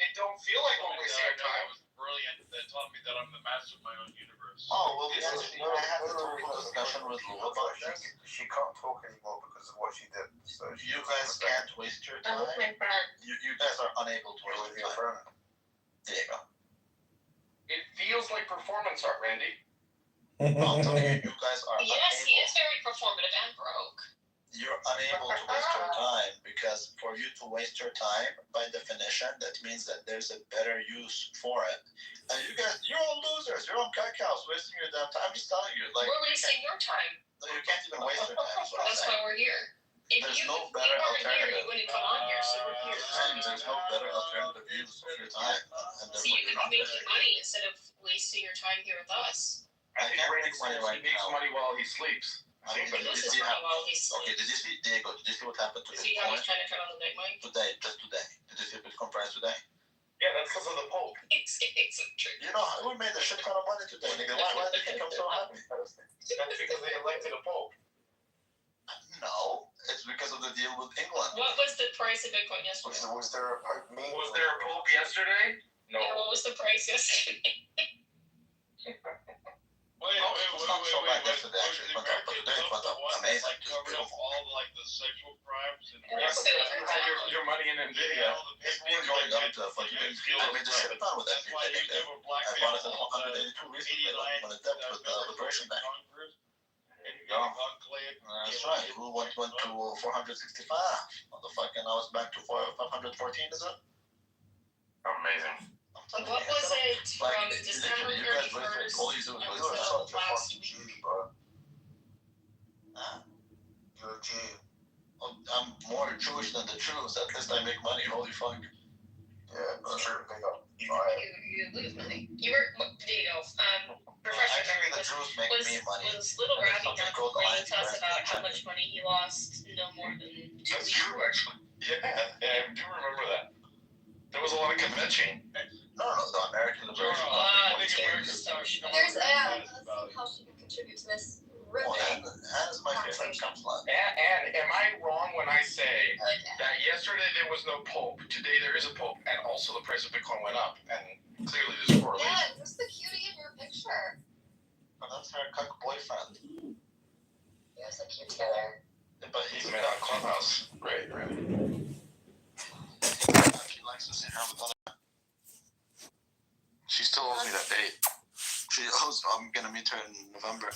It don't feel like we're wasting our time. was brilliant that taught me that I'm the master of my own universe. Oh, well, we actually had a total discussion with Lou about this. She can't talk anymore because of what she did. So You guys can't waste your time. You guys are unable to waste your time. There you go. It feels like performance art, Randy. I'm telling you, you guys are Yes, he unable. is very performative and broke. You're unable to waste your time because for you to waste your time, by definition, that means that there's a better use for it. And you guys, you're all losers. You're on Cockhouse wasting your damn time. I'm just telling you, like, We're wasting your time. you can't even waste your time. That's what I'm That's saying. why we're here. If There's you no if we better weren't here, alternative. you wouldn't come on here, so we're here. And there's no better alternative use of your time. And So then you you're could not be there. making money instead of wasting your time here with us. I can't make money right He makes now. money while he sleeps. I mean, He but did you loses see money how? while he Okay, did you sleeps. see Diego? Did you see what happened to See how Bitcoin he's trying to turn on the night mic? today? Just today. Did you see Bitcoin price today? Yeah, that's because of the Pope. He's getting some trick. You know, we made a shit ton of money today, nigga. Why do you think I'm so happy? That's because they elected a Pope. No, it's because of the deal with England. What was the price of Bitcoin yesterday? Was there a Was there a Pope yesterday? No. Yeah, what was the price yesterday? Wait, it's not so bad yesterday, actually. It went up, but today it went up amazing. Like covered up all the sexual crimes and You had your money in Nvidia. It's been going up to fucking. I made a shit ton with that. That's why you give a black I bought it at 182 recently when it dipped with the Liberation Day. Go. That's right. Who went to 465? Motherfucking, I was back to 514, is it? Amazing. What was it from December 31st all you do is until last week? bro. You're a Jew. I'm more Jewish than the Jews. At least I make money. Holy fuck. Yeah, that's true. You lose money. You were, there you go. Refresh your memory. Actually, the Jews make me money. Was Little Rabbit not complaining to us about how much money he lost no more than 2 That's weeks? true, actually. Yeah, I do remember that. There was a lot of convention. No, the American Liberation. There's There's how she can contribute to this Well, riveting Anna's my favorite counselor. And am I wrong when I say that yesterday there was no Pope, today there is a Pope, and also the price of Bitcoin went up, and clearly there's a correlation. Yeah, who's the cutie in your picture? But that's her cuck boyfriend. You guys look cute together. But He's a man on Clubhouse. Right. She likes to see her with other. She still owes me that date. I'm gonna meet her in November.